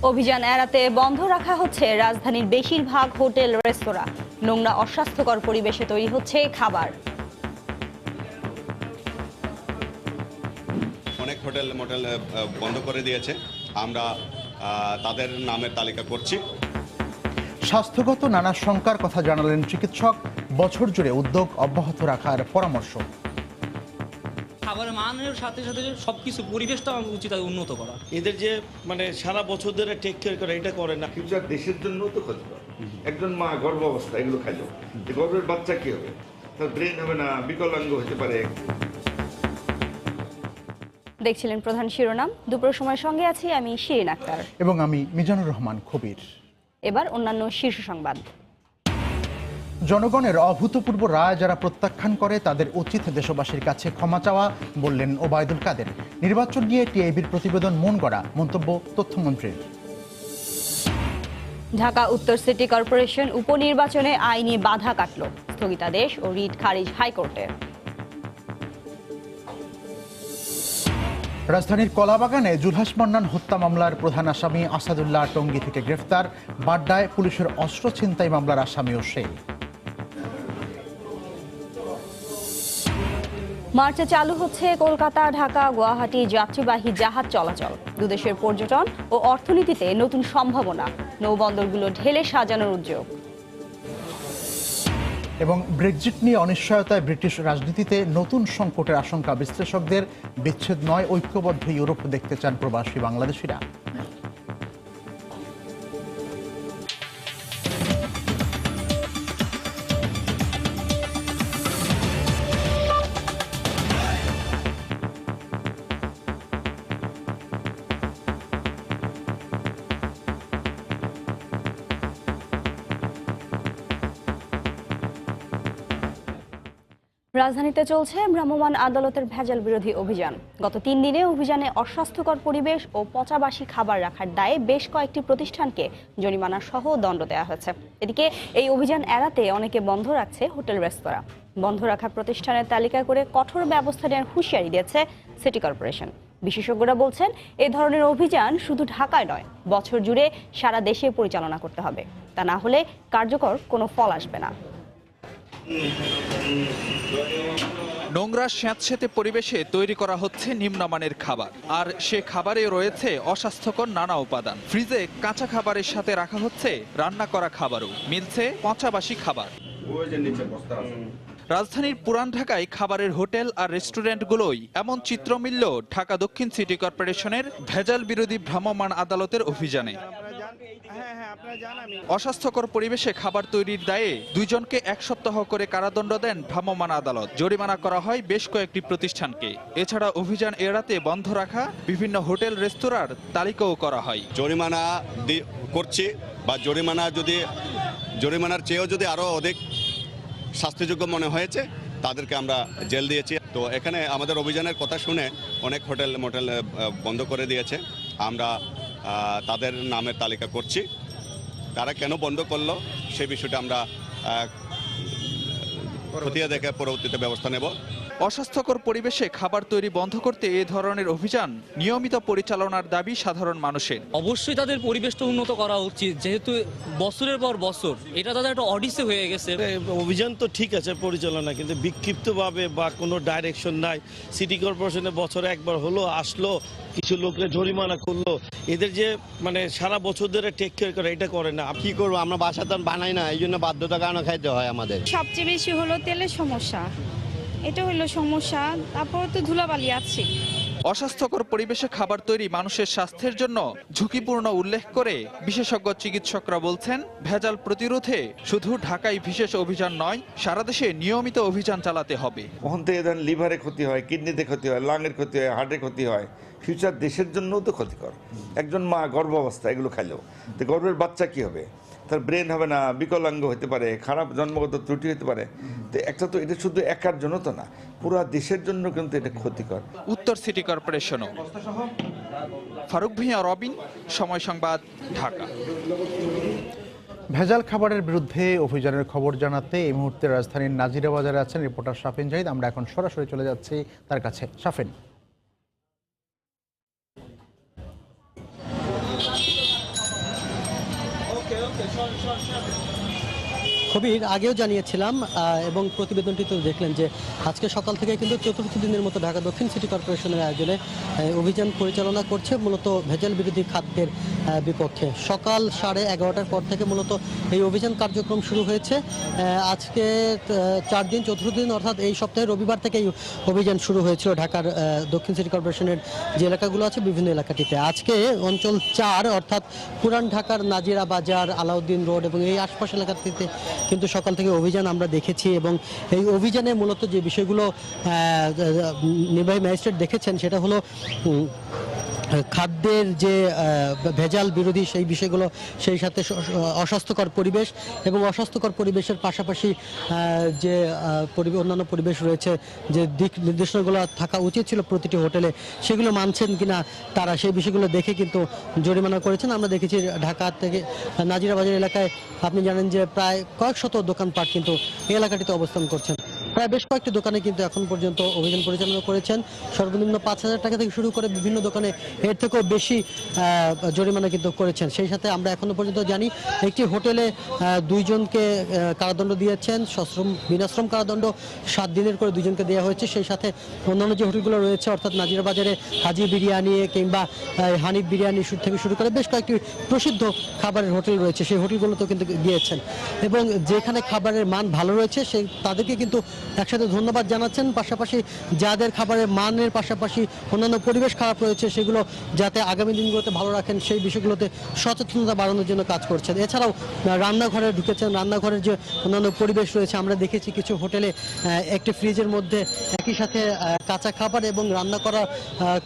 অভিযান এড়াতে বন্ধ রাখা হচ্ছে রাজধানীর বেশিরভাগ হোটেল রেস্তোরাঁ। নোংরা অস্বাস্থ্যকর পরিবেশে তৈরি হচ্ছে খাবার। অনেক হোটেল মোটেল বন্ধ করে দিয়েছে, আমরা তাদের নামের তালিকা করছি। স্বাস্থ্যগত নানা শঙ্কার কথা জানালেন চিকিৎসক। বছর জুড়ে উদ্যোগ অব্যাহত রাখার পরামর্শ। খাবারের মানের সাথে সাথে সবকিছু পরিবেশটা উচিত উন্নত করা। এদের যে সারা বছর ধরে টেক কেয়ার করে এটা করে না। ফিউচার দেশের জন্য তো ক্ষতিকর। একজন মা গর্ভ অবস্থা এগুলো খাইল, গর্ভের বাচ্চা কি হবে? তার ব্রেন হবে না, বিকলাঙ্গ হতে পারে। দেখছিলেন প্রধান শিরোনাম। দুপুর সময়ের সঙ্গে আছি আমি শিরিন আক্তার এবং আমি মিজানুর রহমান খবির। এবার অন্যান্য শীর্ষ সংবাদ। জনগণের অভূতপূর্ব রায় যারা প্রত্যাখ্যান করে তাদের উচিত দেশবাসীর কাছে ক্ষমা চাওয়া, বললেন ওবায়দুল কাদের। নির্বাচন নিয়ে টিআইবির প্রতিবেদন মন গড়া, মন্তব্য তথ্যমন্ত্রীর। ঢাকা উত্তর সিটি কর্পোরেশন উপনির্বাচনে আইনি বাধা কাটল। স্থগিতাদেশ ও রিট খারিজ হাইকোর্টে। রাজধানীর কলাবাগানে জুলহাস মান্নান হত্যা মামলার প্রধান আসামি আসাদুল্লাহ টঙ্গী থেকে গ্রেফতার। বাড্ডায় পুলিশের অস্ত্র ছিনতাই মামলার আসামিও সে। মার্চে চালু হচ্ছে কলকাতা, ঢাকা, গুয়াহাটি যাত্রীবাহী জাহাজ চলাচল। দুদেশের পর্যটন ও অর্থনীতিতে নতুন সম্ভাবনা। নৌবন্দরগুলো ঢেলে সাজানোর উদ্যোগ। এবং ব্রেক্সিট নিয়ে অনিশ্চয়তায় ব্রিটিশ রাজনীতিতে নতুন সংকটের আশঙ্কা বিশ্লেষকদের। বিচ্ছেদ নয়, ঐক্যবদ্ধ ইউরোপ দেখতে চান প্রবাসী বাংলাদেশিরা। রাজধানীতে চলছে ভ্রাম্যমাণ আদালতের ভেজাল বিরোধী অভিযান। গত 3 দিনে অভিযানে অস্বাস্থ্যকর পরিবেশ ও পচাবাসি খাবার রাখার দায়ে বেশ কয়েকটি প্রতিষ্ঠানকে জরিমানা সহ দণ্ড দেওয়া হয়েছে। এদিকে এই অভিযান এড়াতে অনেকে বন্ধ রাখছে হোটেল রেস্তোরাঁ। বন্ধ রাখা প্রতিষ্ঠানের তালিকা করে কঠোর ব্যবস্থা নেওয়ার হুঁশিয়ারি দিয়েছে সিটি কর্পোরেশন। বিশেষজ্ঞরা বলছেন, এই ধরনের অভিযান শুধু ঢাকায় নয়, বছর জুড়ে সারা দেশে পরিচালনা করতে হবে। তা না হলে কার্যকর কোনো ফল আসবে না। নোংরা স্যাঁতসেঁতে পরিবেশে তৈরি করা হচ্ছে নিম্নমানের খাবার, আর সে খাবারে রয়েছে অস্বাস্থ্যকর নানা উপাদান। ফ্রিজে কাঁচা খাবারের সাথে রাখা হচ্ছে রান্না করা খাবারও, মিলছে পচাবাসি খাবার। রাজধানীর পুরান ঢাকায় খাবারের হোটেল আর রেস্টুরেন্টগুলোই এমন চিত্র মিলল ঢাকা দক্ষিণ সিটি কর্পোরেশনের ভেজাল বিরোধী ভ্রাম্যমাণ আদালতের অভিযানে। অস্বাস্থ্যকর পরিবেশে খাবার তৈরির দায়ে 2 জনকে 1 সপ্তাহ করে কারাদণ্ড দেন ভ্রাম্যমাণ আদালত। জরিমানা করা হয় বেশ কয়েকটি প্রতিষ্ঠানকে। এছাড়া অভিযান এড়াতে বন্ধ রাখা বিভিন্ন হোটেল রেস্তোরাঁর তালিকাও করা হয়। জরিমানা করছি, বা জরিমানার চেয়েও যদি আরও অধিক শাস্তিযোগ্য মনে হয়েছে তাদেরকে আমরা জেল দিয়েছি। তো এখানে আমাদের অভিযানের কথা শুনে অনেক হোটেল মোটেল বন্ধ করে দিয়েছে, আমরা তাদের নামের তালিকা করছি। তারা কেন বন্ধ করলো সেই বিষয়টা আমরা খতিয়ে দেখে পরবর্তীতে ব্যবস্থা নেব। অস্বাস্থ্যকর পরিবেশে খাবার তৈরি বন্ধ করতে এ ধরনের অভিযান নিয়মিত পরিচালনার দাবি সাধারণ মানুষের। অবশ্যই তাদের পরিবেশটা উন্নত করা উচিত, যেহেতু বছরের পর বছর এটা তাদের একটা অডিসে হয়ে গেছে। অভিযান তো ঠিক আছে পরিচালনা, কিন্তু বিক্ষিপ্তভাবে বা কোনো ডাইরেকশন নাই। সিটি কর্পোরেশনে বছরে একবার হলো আসলো, কিছু লোককে জরিমানা করলো। এদের যে সারা বছর ধরে টেক কেয়ার করে এটা করে না। কি করবো, আমরা বাসাতে বানাই না, এই জন্য বাধ্যতার কারণে খাইতে হয় আমাদের। সবচেয়ে বেশি হলো তেলের সমস্যা, এটা হলো সমস্যা। তারপর তো ধুলাবালি আছে। অস্বাস্থ্যকর পরিবেশে খাবার তৈরি মানুষের স্বাস্থ্যের জন্য ঝুঁকিপূর্ণ উল্লেখ করে বিশেষজ্ঞ চিকিৎসকরা বলছেন, ভেজাল প্রতিরোধে শুধু ঢাকায় বিশেষ অভিযান নয়, সারা দেশে নিয়মিত অভিযান চালাতে হবে। ওখান থেকে ধরেন লিভারে ক্ষতি হয়, কিডনিতে ক্ষতি হয়, লাংয়ের ক্ষতি হয়, হার্টের ক্ষতি হয়। ফিউচার দেশের জন্যও তো ক্ষতিকর। একজন মা গর্ভ অবস্থা এগুলো খাইলেও, তো গর্ভের বাচ্চা কি হবে? তার ব্রেন হবে না, বিকলাঙ্গ হতে পারে, খারাপ জন্মগত ত্রুটি হতে পারে। তো একটা তো এটা শুধু একার জন্য তো না, পুরো দেশের জন্য কিন্তু এটা ক্ষতিকর। উত্তর সিটি কর্পোরেশনও। ফারুক ভূঁইয়া, রবিন, সময় সংবাদ, ঢাকা। ভেজাল খাবারের বিরুদ্ধে অভিযানের খবর জানাতে এই মুহূর্তে রাজধানীর নাজিরা বাজারে আছেন রিপোর্টার শাফিন জাহিদ। আমরা এখন সরাসরি চলে যাচ্ছি তার কাছে। শাফিন। কবির আগেও জানিয়েছিলাম এবং প্রতিবেদনটিতে দেখলেন যে আজকে সকাল থেকে কিন্তু চতুর্থ দিনের মতো ঢাকা দক্ষিণ সিটি কর্পোরেশনের আয়োজনে অভিযান পরিচালনা করছে মূলত ভেজাল বিরোধী খাদ্যের বিপক্ষে। সকাল 11:30টার পর থেকে মূলত এই অভিযান কার্যক্রম শুরু হয়েছে। আজকে 4 দিন, চতুর্থ দিন অর্থাৎ এই সপ্তাহে রবিবার থেকে এই অভিযান শুরু হয়েছিল ঢাকার দক্ষিণ সিটি কর্পোরেশনের যে এলাকাগুলো আছে বিভিন্ন এলাকাটিতে। আজকে অঞ্চল 4 অর্থাৎ পুরান ঢাকার নাজিরা বাজার, আলাউদ্দিন রোড এবং এই আশপাশ এলাকাটিতে কিন্তু সকাল থেকে অভিযান আমরা দেখেছি এবং এই অভিযানে মূলত যে বিষয়গুলো নির্বাহী ম্যাজিস্ট্রেট দেখেছেন সেটা হলো খাদ্যের যে ভেজাল বিরোধী সেই বিষয়গুলো, সেই সাথে অস্বাস্থ্যকর পরিবেশ এবং অস্বাস্থ্যকর পরিবেশের পাশাপাশি যে অন্যান্য পরিবেশ রয়েছে, যে দিক নির্দেশনাগুলো থাকা উচিত ছিল প্রতিটি হোটেলে সেগুলো মানছেন কিনা তারা, সেই বিষয়গুলো দেখে কিন্তু জরিমানা করেছেন। আমরা দেখেছি ঢাকা থেকে নাজিরা বাজার এলাকায় আপনি জানেন যে প্রায় কয়েক শত দোকানপাট কিন্তু এই এলাকাটিতে অবস্থান করছেন। প্রায় বেশ কয়েকটি দোকানে কিন্তু এখন পর্যন্ত অভিযান পরিচালনা করেছেন। সর্বনিম্ন 5,000 টাকা থেকে শুরু করে বিভিন্ন দোকানে এর থেকেও বেশি জরিমানা কিন্তু করেছেন। সেই সাথে আমরা এখনো পর্যন্ত জানি একটি হোটেলে 2 জনকে কারাদণ্ড দিয়েছেন, বিনাশ্রম কারাদণ্ড 7 দিনের করে 2 জনকে দেওয়া হয়েছে। সেই সাথে অন্যান্য যে হোটেলগুলো রয়েছে অর্থাৎ নাজিরা বাজারে হাজি বিরিয়ানি কিংবা হানিফ বিরিয়ানি থেকে শুরু করে বেশ কয়েকটি প্রসিদ্ধ খাবারের হোটেল রয়েছে, সেই হোটেলগুলোতেও কিন্তু গিয়েছেন এবং যেখানে খাবারের মান ভালো রয়েছে তাদেরকে কিন্তু একসাথে ধন্যবাদ জানাচ্ছেন। পাশাপাশি যাদের খাবারের মানের পাশাপাশি অন্যান্য পরিবেশ খারাপ রয়েছে সেগুলো যাতে আগামী দিনগুলোতে ভালো রাখেন সেই বিষয়গুলোতে সচেতনতা বাড়ানোর জন্য কাজ করছেন। এছাড়াও রান্নাঘরে ঢুকেছেন, রান্নাঘরের যে অন্যান্য পরিবেশ রয়েছে আমরা দেখেছি কিছু হোটেলে একটি ফ্রিজের মধ্যে একই সাথে কাঁচা খাবার এবং রান্না করা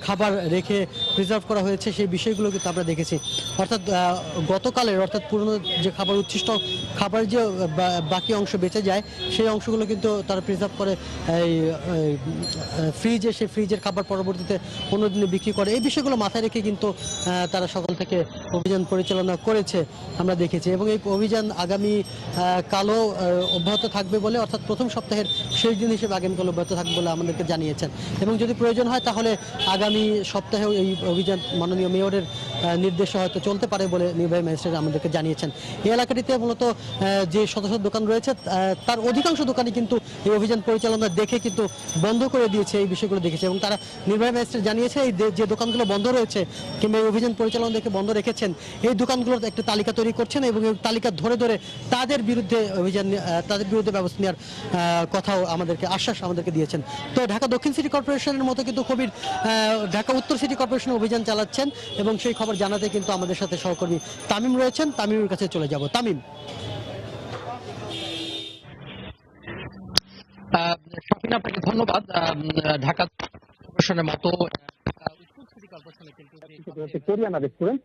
খাবার রেখে প্রিজার্ভ করা হয়েছে, সেই বিষয়গুলো কিন্তু আমরা দেখেছি। অর্থাৎ গতকালের অর্থাৎ পুরনো যে খাবার উচ্ছিষ্ট খাবার যে বাকি অংশ বেঁচে যায় সেই অংশগুলো কিন্তু তারা প্রিজার্ভ করে এই ফ্রিজে, সেই ফ্রিজের খাবার পরবর্তীতে অন্যদিনে বিক্রি করে। এই বিষয়গুলো মাথায় রেখে কিন্তু তারা সকাল থেকে অভিযান পরিচালনা করেছে আমরা দেখেছি এবং এই অভিযান আগামী কালও অব্যাহত থাকবে বলে, অর্থাৎ প্রথম সপ্তাহের শেষ দিন হিসেবে আগামীকাল অব্যাহত থাকবে বলে আমাদেরকে জানিয়েছেন এবং যদি প্রয়োজন হয় তাহলে আগামী সপ্তাহেও এই অভিযান মাননীয় মেয়রের নির্দেশে হয়তো চলতে পারে বলে নির্বাহী ম্যাজিস্ট্রেট আমাদেরকে জানিয়েছেন। এই এলাকাটিতে মূলত যে শত শত দোকান রয়েছে তার অধিকাংশ দোকানই কিন্তু এই অভিযান পরিচালনা দেখে কিন্তু বন্ধ করে দিয়েছে, এই বিষয়গুলো দেখেছে এবং তারা নির্বাহী ম্যাজিস্ট্রেট জানিয়েছে এই যে দোকানগুলো বন্ধ রয়েছে কিংবা এই অভিযান পরিচালনা দেখে বন্ধ রেখেছেন এই দোকানগুলোর একটা তালিকা তৈরি করছেন এবং এই তালিকা ধরে ধরে তাদের বিরুদ্ধে ব্যবস্থা নেওয়ার কথাও আশ্বাস আমাদেরকে দিয়েছেন। তো ঢাকা দক্ষিণ সিটি কর্পোরেশনের মতো কিন্তু কবির ঢাকা উত্তর সিটি কর্পোরেশন অভিযান চালাচ্ছেন এবং সেই খবর জানাতে কিন্তু আমাদের সাথে সহকর্মী তামিম রয়েছেন। তামিমের কাছে চলে যাব। তামিম, আপনাকে ধন্যবাদ। ঢাকা কর্পোরেশনের মতো কোরিয়ানা রেস্টুরেন্ট,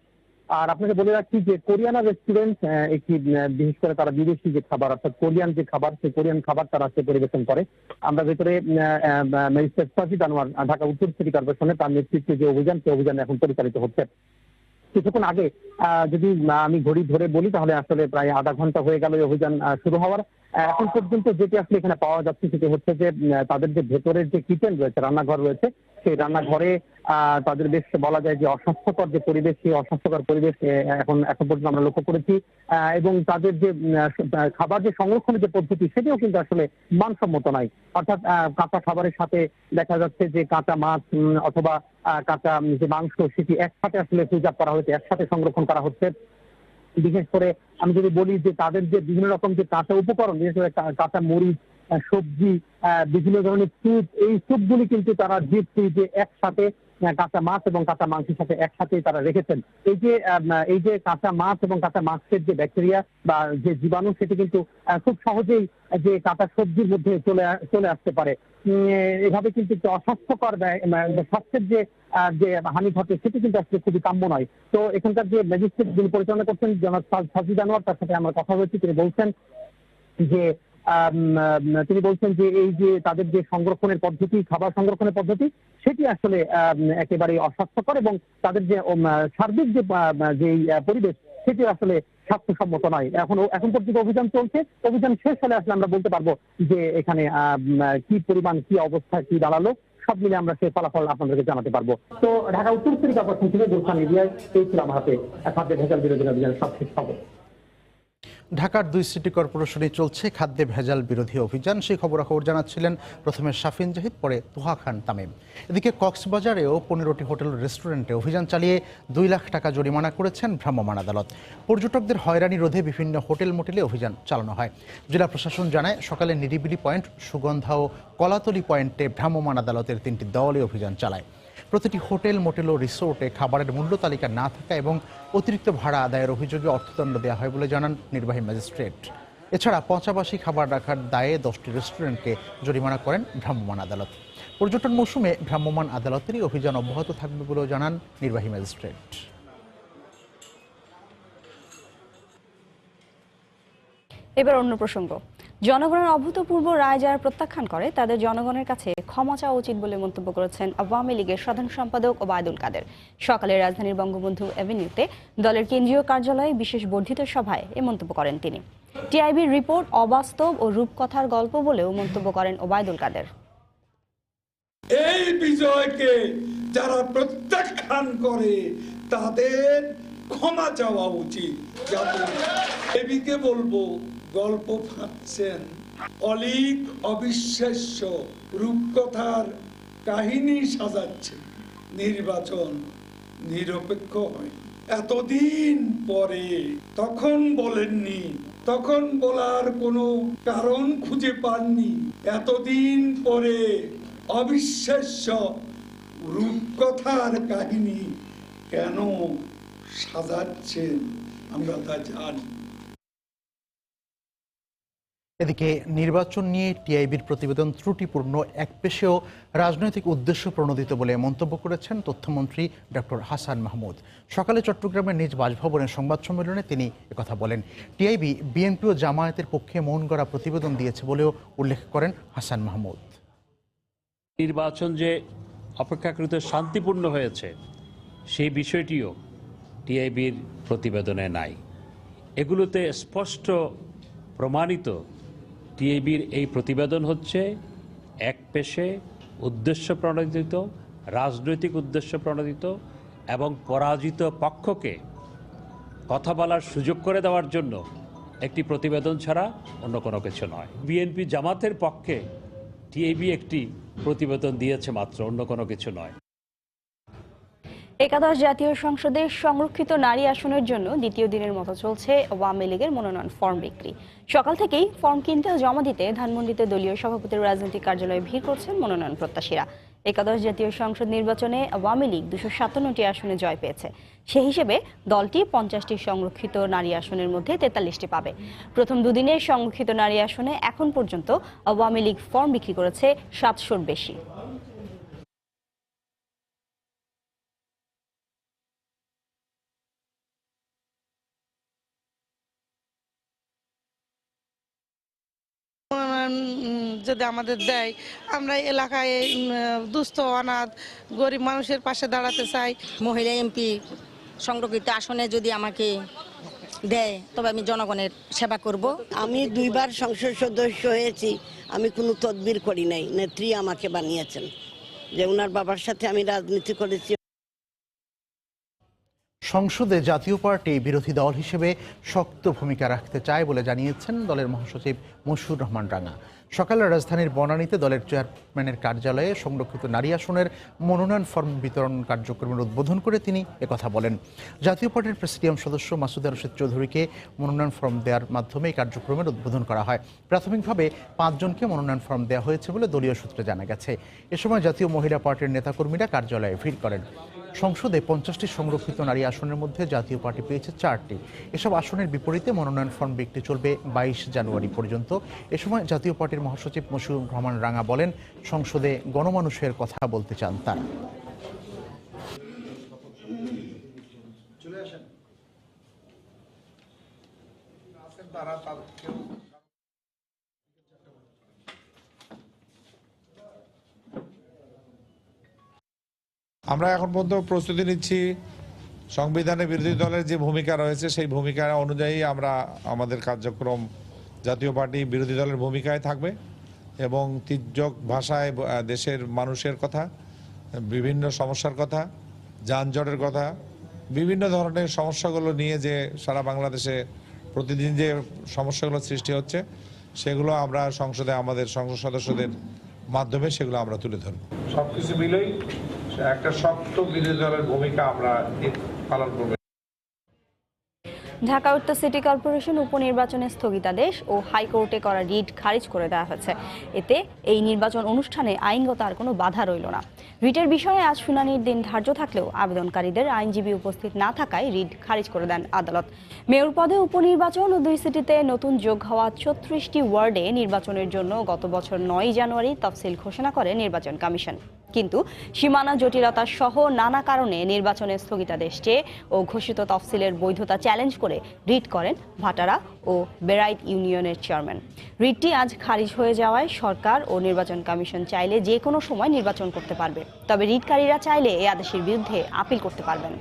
আর আপনাকে বলে রাখছি যে কোরিয়ানা রেস্টুরেন্ট একটি বিশেষ করে তারা বিদেশি যে খাবার অর্থাৎ কোরিয়ান যে খাবার, সেই কোরিয়ান খাবার তারা পরিবেশন করে। আমরা ভেতরে ম্যাজিস্ট্রেট সাজিদ আনোয়ার ঢাকা উত্তর সিটি কর্পোরেশনে তার নেতৃত্বে যে অভিযান, সেই অভিযান এখন পরিচালিত হচ্ছে। কিছুক্ষণ আগে যদি আমি ঘড়ি ধরে বলি তাহলে আসলে প্রায় আধা ঘন্টা হয়ে গেল এই অভিযান শুরু হওয়ার। এখন পর্যন্ত যেটি আসলে এখানে পাওয়া যাচ্ছে সেটি হচ্ছে যে তাদের যে ভেতরের যে কিচেন রয়েছে, রান্নাঘর রয়েছে, সেই রান্নাঘরে তাদের বেশ বলা যায় যে অস্বাস্থ্যকর যে পরিবেশ, সেই অস্বাস্থ্যকর পরিবেশ এখন পর্যন্ত আমরা লক্ষ্য করেছি এবং তাদের যে খাবার যে সংরক্ষণের যে পদ্ধতি সেটিও কিন্তু আসলে মানসম্মত নয়। অর্থাৎ কাঁচা খাবারের সাথে দেখা যাচ্ছে যে কাঁচা মাছ অথবা কাঁচা যে মাংস সেটি একসাথে আসলে প্রিজার্ভ করা হচ্ছে, একসাথে সংরক্ষণ করা হচ্ছে। বিশেষ করে আমি যদি বলি যে তাদের যে বিভিন্ন রকম যে কাঁচা উপকরণ, বিশেষ করে কাঁচা মরিচ, সবজি, বিভিন্ন ধরনের স্যুপ, এই স্যুপগুলি কিন্তু তারা ডিপ ফ্রিজে একসাথে কাঁচা মাছ এবং কাঁচা মাংসের সাথে একসাথে তারা রেখেছেন। এই যে কাঁচা মাছ এবং কাঁচা মাংসের যে ব্যাকটেরিয়া বা যে জীবাণু সেটি কিন্তু খুব সহজেই যে কাঁচা সবজির মধ্যে চলে আসতে পারে। এভাবে কিন্তু অস্বাস্থ্যকর স্বাস্থ্যের যে হানি ঘটে সেটি কিন্তু আসলে খুবই কাম্য নয়। তো এখানকার যে ম্যাজিস্ট্রেট যিনি পরিচালনা করছেন জনাব সাজিদ আনোয়ার, তার সাথে আমরা কথা বলছি। তিনি বলছেন যে এই যে তাদের যে সংরক্ষণের পদ্ধতি, খাবার সংরক্ষণের পদ্ধতি, সেটি আসলে একেবারে অস্বাস্থ্যকর এবং তাদের যে সার্বিক যে পরিবেশ সেটি আসলে স্বাস্থ্যসম্মত নয়। এখন পর্যন্ত অভিযান চলছে। অভিযান শেষ হলে আসলে আমরা বলতে পারবো যে এখানে কি পরিমাণ, কি অবস্থা, কি দাঁড়ালো, সব মিলে আমরা সেই ফলাফল আপনাদেরকে জানাতে পারবো। তো ঢাকা উত্তর সিটি কর্পোরেশন থেকে গুলশান এরিয়ায় এই ছিল আমার হাতে খাদ্যের ভেজাল বিরোধী অভিযানের সবশেষ খবর। ঢাকার 2 সিটি কর্পোরেশনে চলছে খাদ্যে ভেজাল বিরোধী অভিযান। সেই খবরাখবর জানাচ্ছিলেন প্রথমে শাফিন জাহিদ, পরে তোহা খান তামিম। এদিকে কক্সবাজারেও 15টি হোটেল রেস্টুরেন্টে অভিযান চালিয়ে 2 লাখ টাকা জরিমানা করেছেন ভ্রাম্যমাণ আদালত। পর্যটকদের হয়রানি রোধে বিভিন্ন হোটেল মোটেলে অভিযান চালানো হয়। জেলা প্রশাসন জানায়, সকালে নিরিবিলি পয়েন্ট, সুগন্ধা ও কলাতলি পয়েন্টে ভ্রাম্যমাণ আদালতের 3টি দলই অভিযান চালায়। প্রতিটি হোটেল, মোটেল ও রিসোর্টে খাবারের মূল্য তালিকা না থাকা এবং অতিরিক্ত ভাড়া আদায়ের অভিযোগে অর্থদণ্ড দেওয়া হয় বলে জানান নির্বাহী ম্যাজিস্ট্রেট। এছাড়া পচাবাসী খাবার রাখার দায়ে 10টি রেস্টুরেন্টকে জরিমানা করেন ভ্রাম্যমাণ আদালত। পর্যটন মৌসুমে ভ্রাম্যমাণ আদালতেরই অভিযান অব্যাহত থাকবে বলেও জানান নির্বাহী ম্যাজিস্ট্রেট। এবার অন্য প্রসঙ্গ। জনগণের অভূতপূর্ব রায় যারা প্রত্যাখ্যান করে তাদের জনগণের কাছে ক্ষমা চাওয়া উচিত বলে মন্তব্য করেছেন আওয়ামী লীগের সাধারণ সম্পাদক ওবায়দুল কাদের। সকালে রাজধানীর বঙ্গবন্ধু এভিনিউতে দলের কেন্দ্রীয় কার্যালয়ে বিশেষ বর্ধিত সভায় এ মন্তব্য করেন তিনি। টিআইবির রিপোর্ট অবাস্তব ও রূপকথার গল্প বলেও মন্তব্য করেন ওবায়দুল কাদের। এই বিজয়কে যারা প্রত্যাখ্যান করে তাদের ক্ষমা চাওয়া উচিত। এবিকে বলবো, গল্প ভাবছেন, অলীক অবিশ্বাস্য রূপকথার কাহিনী সাজাচ্ছে। নির্বাচন নিরপেক্ষ হয় এতদিন পরে তখন বলেননি, তখন বলার কোনো কারণ খুঁজে পাননি। এতদিন পরে অবিশ্বাস্য রূপকথার কাহিনী কেন সাজাচ্ছেন আমরা তা জানি। এদিকে নির্বাচন নিয়ে টিআইবির প্রতিবেদন ত্রুটিপূর্ণ, একপেশেও রাজনৈতিক উদ্দেশ্য প্রণোদিত বলে মন্তব্য করেছেন তথ্যমন্ত্রী ডক্টর হাসান মাহমুদ। সকালে চট্টগ্রামের নিজ বাসভবনের সংবাদ সম্মেলনে তিনি একথা বলেন। টিআইবি, বিএনপি ও জামায়াতের পক্ষে মন গড়া প্রতিবেদন দিয়েছে বলেও উল্লেখ করেন হাসান মাহমুদ। নির্বাচন যে অপেক্ষাকৃত শান্তিপূর্ণ হয়েছে সেই বিষয়টিও টিআইবির প্রতিবেদনে নাই। এগুলোতে স্পষ্ট প্রমাণিত টিআইবির এই প্রতিবেদন হচ্ছে একপেশে, উদ্দেশ্য প্রণোদিত, রাজনৈতিক উদ্দেশ্য প্রণোদিত এবং পরাজিত পক্ষকে কথা বলার সুযোগ করে দেওয়ার জন্য একটি প্রতিবেদন ছাড়া অন্য কোনো কিছু নয়। বিএনপি জামাতের পক্ষে টিআইবি একটি প্রতিবেদন দিয়েছে মাত্র, অন্য কোনো কিছু নয়। একাদশ জাতীয় সংসদে সংরক্ষিত নারী আসনের জন্য দ্বিতীয় দিনের মতো চলছে আওয়ামী লীগের মনোনয়ন ফর্ম বিক্রি। সকাল থেকেই ফর্ম কিনতে ও জমা দিতে ধানমন্ডিতে দলীয় সভাপতির রাজনৈতিক কার্যালয়ে ভিড় করছেন মনোনয়ন প্রত্যাশীরা। একাদশ জাতীয় সংসদ নির্বাচনে আওয়ামী লীগ 257টি আসনে জয় পেয়েছে। সেই হিসেবে দলটি 50টি সংরক্ষিত নারী আসনের মধ্যে 43টি পাবে। প্রথম দুদিনে সংরক্ষিত নারী আসনে এখন পর্যন্ত আওয়ামী লীগ ফর্ম বিক্রি করেছে 700-র বেশি। যদি আমাদের দেয়, আমরা এলাকায় দুস্থ অনাথ গরিব মানুষের পাশে দাঁড়াতে চাই। মহিলা এমপি সংরক্ষিত আসনে যদি আমাকে দেয় তবে আমি জনগণের সেবা করব। আমি 2বার সংসদ সদস্য হয়েছি, আমি কোনো তদবির করি নাই। নেত্রী আমাকে বানিয়েছেন, যে ওনার বাবার সাথে আমি রাজনীতি করেছি। সংসদে জাতীয় পার্টি বিরোধী দল হিসেবে শক্ত ভূমিকা রাখতে চায় বলে জানিয়েছেন দলের মহাসচিব মশিউর রহমান রাঙা। সকালে রাজধানীর বনানীতে দলের চেয়ারম্যানের কার্যালয়ে সংরক্ষিত নারী আসনের মনোনয়ন ফর্ম বিতরণ কার্যক্রমের উদ্বোধন করে তিনি একথা বলেন। জাতীয় পার্টির প্রেসিডিয়াম সদস্য মাসুদা রশিদ চৌধুরীকে মনোনয়ন ফর্ম দেওয়ার মাধ্যমে এই কার্যক্রমের উদ্বোধন করা হয়। প্রাথমিকভাবে 5 জনকে মনোনয়ন ফর্ম দেওয়া হয়েছে বলে দলীয় সূত্রে জানা গেছে। এ সময় জাতীয় মহিলা পার্টির নেতাকর্মীরা কার্যালয়ে ভিড় করেন। সংসদে 50টি সংরক্ষিত নারী আসনের মধ্যে জাতীয় পার্টি পেয়েছে 4টি। এসব আসনের বিপরীতে মনোনয়ন ফর্ম বিক্রি চলবে 22 জানুয়ারি পর্যন্ত। এ সময় জাতীয় পার্টির মহাসচিব মশিউর রহমান রাঙা বলেন, সংসদে গণমানুষের কথা বলতে চান তারা। আমরা এখন পর্যন্ত প্রস্তুতি নিচ্ছি। সংবিধানে বিরোধী দলের যে ভূমিকা রয়েছে সেই ভূমিকা অনুযায়ী আমরা আমাদের কার্যক্রম জাতীয় পার্টি বিরোধী দলের ভূমিকায় থাকবে এবং তির্যক ভাষায় দেশের মানুষের কথা, বিভিন্ন সমস্যার কথা, যানজটের কথা, বিভিন্ন ধরনের সমস্যাগুলো নিয়ে যে সারা বাংলাদেশে প্রতিদিন যে সমস্যাগুলো সৃষ্টি হচ্ছে সেগুলো আমরা সংসদে আমাদের সংসদ সদস্যদের মাধ্যমে সেগুলো আমরা তুলে ধরব। সবকিছু মিলেই একটা শক্ত বিরোধী দলের ভূমিকা আমরা পালন করব। ঢাকা উত্তর সিটি কর্পোরেশন উপনির্বাচনের স্থগিতাদেশ ও হাইকোর্টে করা রিট খারিজ করে দেওয়া হয়েছে। এতে এই নির্বাচন অনুষ্ঠানে আইনগত আর কোনো বাধা রইল না। রিটের বিষয়ে আজ শুনানির দিন ধার্য থাকলেও আবেদনকারীদের আইনজীবী উপস্থিত না থাকায় রিট খারিজ করে দেন আদালত। মেয়র পদে উপনির্বাচন ও 2 সিটিতে নতুন যোগ হওয়া 36টি ওয়ার্ডে নির্বাচনের জন্য গত বছর 9 জানুয়ারি তফসিল ঘোষণা করে নির্বাচন কমিশন। কিন্তু সীমানা জটিলতা সহ নানা কারণে নির্বাচনের স্থগিতাদেশ চেয়ে ও ঘোষিত তফসিলের বৈধতা চ্যালেঞ্জ করে রিট করেন ভাটারা ও বেড়াইত ইউনিয়নের চেয়ারম্যান। রিটটি আজ খারিজ হয়ে যাওয়ায় সরকার ও নির্বাচন কমিশন চাইলে যে কোনো সময় নির্বাচন করতে পারবে। তবে রিটকারীরা চাইলে এই আদেশের বিরুদ্ধে আপিল করতে পারবেন।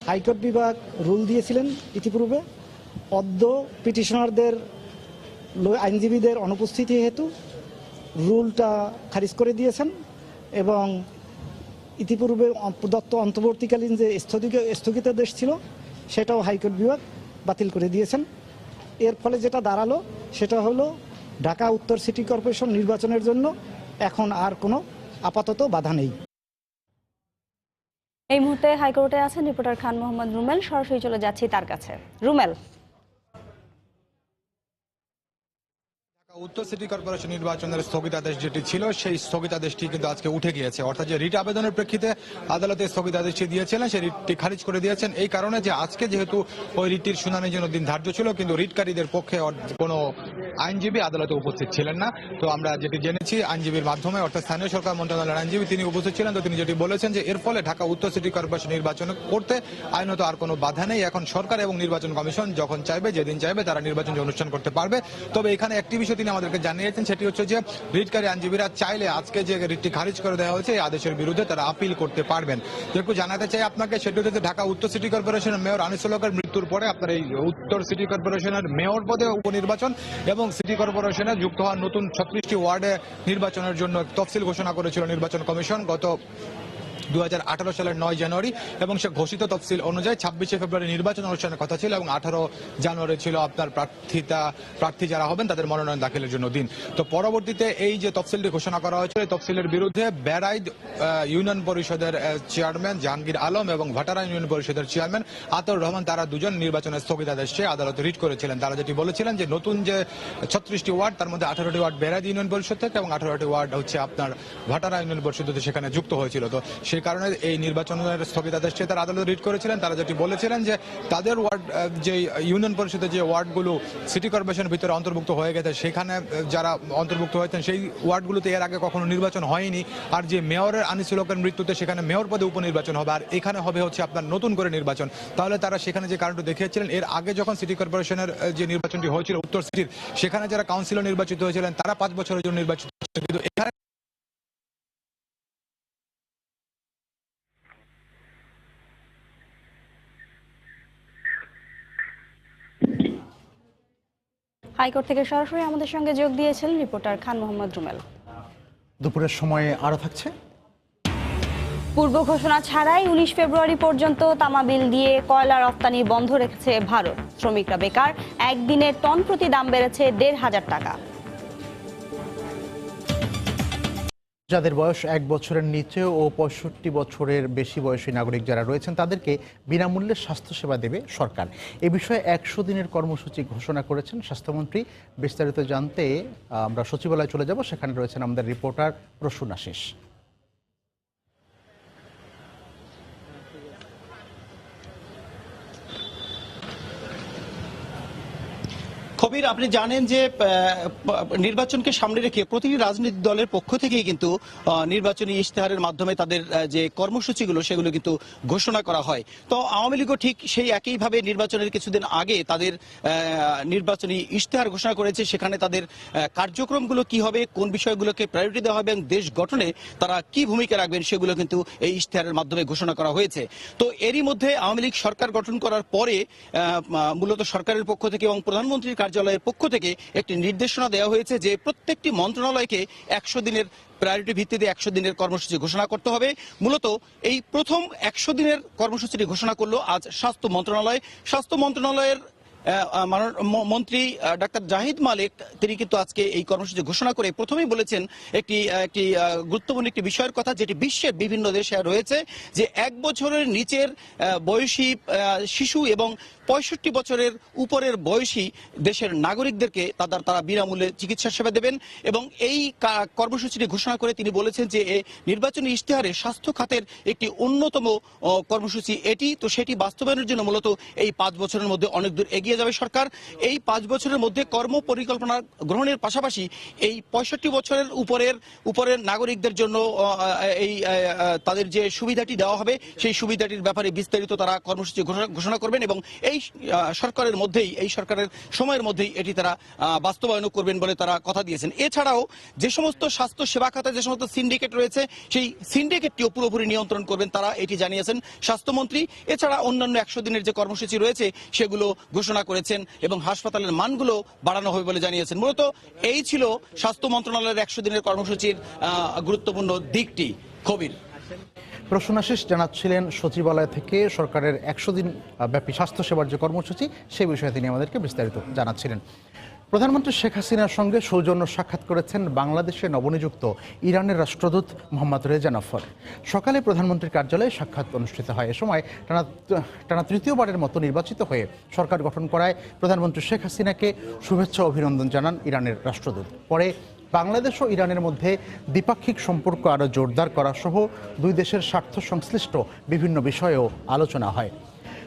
হাইকোর্ট বিভাগ রুল দিয়েছিলেন ইতিপূর্বে, অদ্য পিটিশনারদের আইনজীবীদের অনুপস্থিতি হেতু রুলটা খারিজ করে দিয়েছেন এবং ইতিপূর্বে প্রদত্ত অন্তর্বর্তীকালীন যে স্থগিতাদেশ ছিল সেটাও হাইকোর্ট বিভাগ বাতিল করে দিয়েছেন। এর ফলে যেটা দাঁড়ালো সেটা হলো ঢাকা উত্তর সিটি কর্পোরেশন নির্বাচনের জন্য এখন আর কোনো আপাতত বাধা নেই। এই মুহূর্তে হাইকোর্টে আছেন রিপোর্টার খান মোহাম্মদ রুমেল। সরাসরি চলে যাচ্ছি তার কাছে। রুমেল, উত্তর সিটি কর্পোরেশন নির্বাচনের স্থগিতাদেশ যেটি ছিল সেই স্থগিতাদেশটি কিন্তু আজকে উঠে গিয়েছে। অর্থাৎ যে রিট আবেদনের প্রেক্ষিতে আদালতে স্থগিতাদেশটি দিয়েছিলেন সেই রিটটি খারিজ করে দিয়েছেন এই কারণে যে আজকে যেহেতু ওই রিটটির শুনানির জন্য দিন ধার্য ছিল কিন্তু রিটকারীদের পক্ষে কোনো আইনজীবী আদালতে উপস্থিত ছিলেন না। তো আমরা যেটি জেনেছি আইনজীবীর মাধ্যমে অর্থাৎ স্থানীয় সরকার মন্ত্রণালয়ের আইনজীবী তিনি উপস্থিত ছিলেন। তো তিনি যেটি বলেছেন যে এর ফলে ঢাকা উত্তর সিটি কর্পোরেশন নির্বাচন করতে আইনত আর কোনো বাধা নেই। এখন সরকার এবং নির্বাচন কমিশন যখন চাইবে যেদিন চাইবে তারা নির্বাচন অনুষ্ঠান করতে পারবে। তবে এখানে একটি বিষয় তিনি আমাদেরকে জানিয়েছেন সেটি হচ্ছে যে রিটকারী আইনজীবীরা চাইলে আজকে যে রিটটি খারিজ করে দেওয়া হয়েছে এই আদেশের বিরুদ্ধে তারা আপিল করতে পারবেন। একটু জানাতে চাই আপনাকে সেটি হচ্ছে ঢাকা উত্তর সিটি কর্পোরেশনের মেয়র আনিসুল হকের মৃত্যুর পরে আপনার এই উত্তর সিটি কর্পোরেশনের মেয়র পদে উপনির্বাচন এবং সিটি কর্পোরেশনে যুক্ত হওয়া নতুন 36টি ওয়ার্ডে নির্বাচনের জন্য তফসিল ঘোষণা করেছিল নির্বাচন কমিশন গত 2018 সালের 9 জানুয়ারি এবং সে ঘোষিত তফসিল অনুযায়ী 26 ফেব্রুয়ারি নির্বাচন অনুষ্ঠানের কথা ছিল এবং 18 জানুয়ারি ছিল আপনার প্রার্থী যারা হবেন তাদের মনোনয়ন দাখিলের জন্য দিন। তো পরবর্তীতে এই যে তফসিলটি ঘোষণা করা হয়েছিল এই তফসিলের বিরুদ্ধে বেড়াইদ ইউনিয়ন পরিষদের চেয়ারম্যান জাহাঙ্গীর আলম এবং ভাটারা ইউনিয়ন পরিষদের চেয়ারম্যান আতর রহমান তারা দুজন নির্বাচনের স্থগিতাদেশ চেয়ে আদালতে রিট করেছিলেন। তারা যেটি বলেছিলেন যে নতুন যে 36টি ওয়ার্ড তার মধ্যে 18টি ওয়ার্ড বেড়াইদ ইউনিয়ন পরিষদ থেকে এবং 18টি ওয়ার্ড হচ্ছে আপনার ভাটারা ইউনিয়ন পরিষদ সেখানে যুক্ত হয়েছিল। তো সেই কারণে এই নির্বাচনের স্থগিতাদেশ চেয়ে তারা আদালতে রিট করেছিলেন। তারা যেটি বলেছিলেন যে তাদের ওয়ার্ড যে ইউনিয়ন পরিষদের যে ওয়ার্ডগুলো সিটি কর্পোরেশনের ভিতরে অন্তর্ভুক্ত হয়ে গেছে সেখানে যারা অন্তর্ভুক্ত হয়েছেন সেই ওয়ার্ডগুলোতে এর আগে কখনো নির্বাচন হয়নি। আর যে মেয়রের আনিসুল হকের মৃত্যুতে সেখানে মেয়র পদে উপনির্বাচন হবে আর এখানে হবে হচ্ছে আপনার নতুন করে নির্বাচন। তাহলে তারা সেখানে যে কারণটা দেখিয়েছিলেন এর আগে যখন সিটি কর্পোরেশনের যে নির্বাচনটি হয়েছিল উত্তর সিটির সেখানে যারা কাউন্সিলর নির্বাচিত হয়েছিলেন তারা 5 বছরের জন্য নির্বাচিত, কিন্তু এখানে হাইকোর্ট থেকে সরাসরি আমাদের সঙ্গে যোগ দিয়েছেন রিপোর্টার খান মোহাম্মদ রুমেল। দুপুরের সময়ে আরো থাকছে পূর্ব ঘোষণা ছাড়াই 19 ফেব্রুয়ারি পর্যন্ত তামাবিল দিয়ে কয়লা রপ্তানি বন্ধ রেখেছে ভারত। শ্রমিকরা বেকার, একদিনে টন প্রতি দাম বেড়েছে 1,500 টাকা। যাদের বয়স 1 বছরের নিচে ও 65 বছরের বেশি বয়সী নাগরিক যারা রয়েছেন তাদেরকে বিনামূল্যে স্বাস্থ্যসেবা দেবে সরকার। এ বিষয়ে 100 দিনের কর্মসূচি ঘোষণা করেছেন স্বাস্থ্যমন্ত্রী। বিস্তারিত জানতে আমরা সচিবালয়ে চলে যাব, সেখানে রয়েছেন আমাদের রিপোর্টার প্রসূন আশিস। কবির, আপনি জানেন যে নির্বাচনকে সামনে রেখে প্রতিটি রাজনৈতিক দলের পক্ষ থেকেই কিন্তু নির্বাচনী ইশতেহারের মাধ্যমে তাদের যে কর্মসূচিগুলো সেগুলো কিন্তু ঘোষণা করা হয়। তো আওয়ামী লীগও ঠিক সেই একইভাবে নির্বাচনের কিছুদিন আগে তাদের নির্বাচনী ইশতেহার ঘোষণা করেছে। সেখানে তাদের কার্যক্রমগুলো কি হবে, কোন বিষয়গুলোকে প্রায়োরিটি দেওয়া হবে এবং দেশ গঠনে তারা কি ভূমিকা রাখবেন সেগুলো কিন্তু এই ইশতেহারের মাধ্যমে ঘোষণা করা হয়েছে। তো এরই মধ্যে আওয়ামী লীগ সরকার গঠন করার পরে মূলত সরকারের পক্ষ থেকে এবং প্রধানমন্ত্রীর কার্যালয় মন্ত্রণালয়ের পক্ষ থেকে একটি নির্দেশনা দেওয়া হয়েছে যে প্রত্যেকটি মন্ত্রণালয়কে 100 দিনের প্রায়োরিটি ভিত্তিতে 100 দিনের কর্মসূচি ঘোষণা করতে হবে। মূলত এই প্রথম 100 দিনের কর্মসূচিটি ঘোষণা করলো আজ স্বাস্থ্য মন্ত্রণালয়। স্বাস্থ্য মন্ত্রণালয়ের মন্ত্রী ডাক্তার জাহিদ মালিক তিনি কিন্তু আজকে এই কর্মসূচি ঘোষণা করে প্রথমেই বলেছেন একটি গুরুত্বপূর্ণ একটি বিষয়ের কথা, যেটি বিশ্বের বিভিন্ন দেশে রয়েছে, যে 1 বছরের নিচের বয়সী শিশু এবং 65 বছরের উপরের বয়সী দেশের নাগরিকদেরকে তারা বিনামূল্যে চিকিৎসা সেবা দেবেন। এবং এই কর্মসূচিটি ঘোষণা করে তিনি বলেছেন যে নির্বাচনী ইশতেহারে স্বাস্থ্য খাতের একটি অন্যতম কর্মসূচি এটি, তো সেটি বাস্তবায়নের জন্য মূলত এই 5 বছরের মধ্যে অনেক দূর এগিয়ে যাবে সরকার। এই 5 বছরের মধ্যে কর্ম পরিকল্পনা গ্রহণের পাশাপাশি এই 65 বছরের উপরের নাগরিকদের জন্য এই তাদের যে সুবিধাটি দেওয়া হবে সেই সুবিধাটির ব্যাপারে বিস্তারিত তারা কর্মসূচি ঘোষণা করবেন এবং এই সরকারের সময়ের মধ্যেই এটি তারা বাস্তবায়ন করবেন বলে তারা কথা দিয়েছেন। এছাড়াও যে সমস্ত স্বাস্থ্য সেবা খাতে যে সমস্ত সিন্ডিকেট রয়েছে সেই সিন্ডিকেটটিও পুরোপুরি নিয়ন্ত্রণ করবেন তারা, এটি জানিয়েছেন স্বাস্থ্যমন্ত্রী। এছাড়া অন্যান্য 100 দিনের যে কর্মসূচি রয়েছে সেগুলো ঘোষণা করেছেন এবং হাসপাতালের মানগুলো বাড়ানো হবে বলে জানিয়েছেন। মূলত এই ছিল স্বাস্থ্য মন্ত্রণালয়ের 100 দিনের কর্মসূচির গুরুত্বপূর্ণ দিকটি। কবির, প্রশ্নাশিস জানাচ্ছিলেন সচিবালয় থেকে সরকারের 100 দিন ব্যাপী স্বাস্থ্যসেবার যে কর্মসূচি সেই বিষয়ে তিনি আমাদেরকে বিস্তারিত জানাচ্ছিলেন। প্রধানমন্ত্রী শেখ হাসিনার সঙ্গে সৌজন্য সাক্ষাৎ করেছেন বাংলাদেশে নবনিযুক্ত ইরানের রাষ্ট্রদূত মোহাম্মদ রেজা নফর। সকালে প্রধানমন্ত্রীর কার্যালয়ে সাক্ষাৎ অনুষ্ঠিত হয়। এ সময় টানা তৃতীয়বারের মতো নির্বাচিত হয়ে সরকার গঠন করায় প্রধানমন্ত্রী শেখ হাসিনাকে শুভেচ্ছা অভিনন্দন জানান ইরানের রাষ্ট্রদূত। পরে বাংলাদেশ ও ইরানের মধ্যে দ্বিপাক্ষিক সম্পর্ক আরও জোরদার করা সহ দুই দেশের স্বার্থ সংশ্লিষ্ট বিভিন্ন বিষয়েও আলোচনা হয়।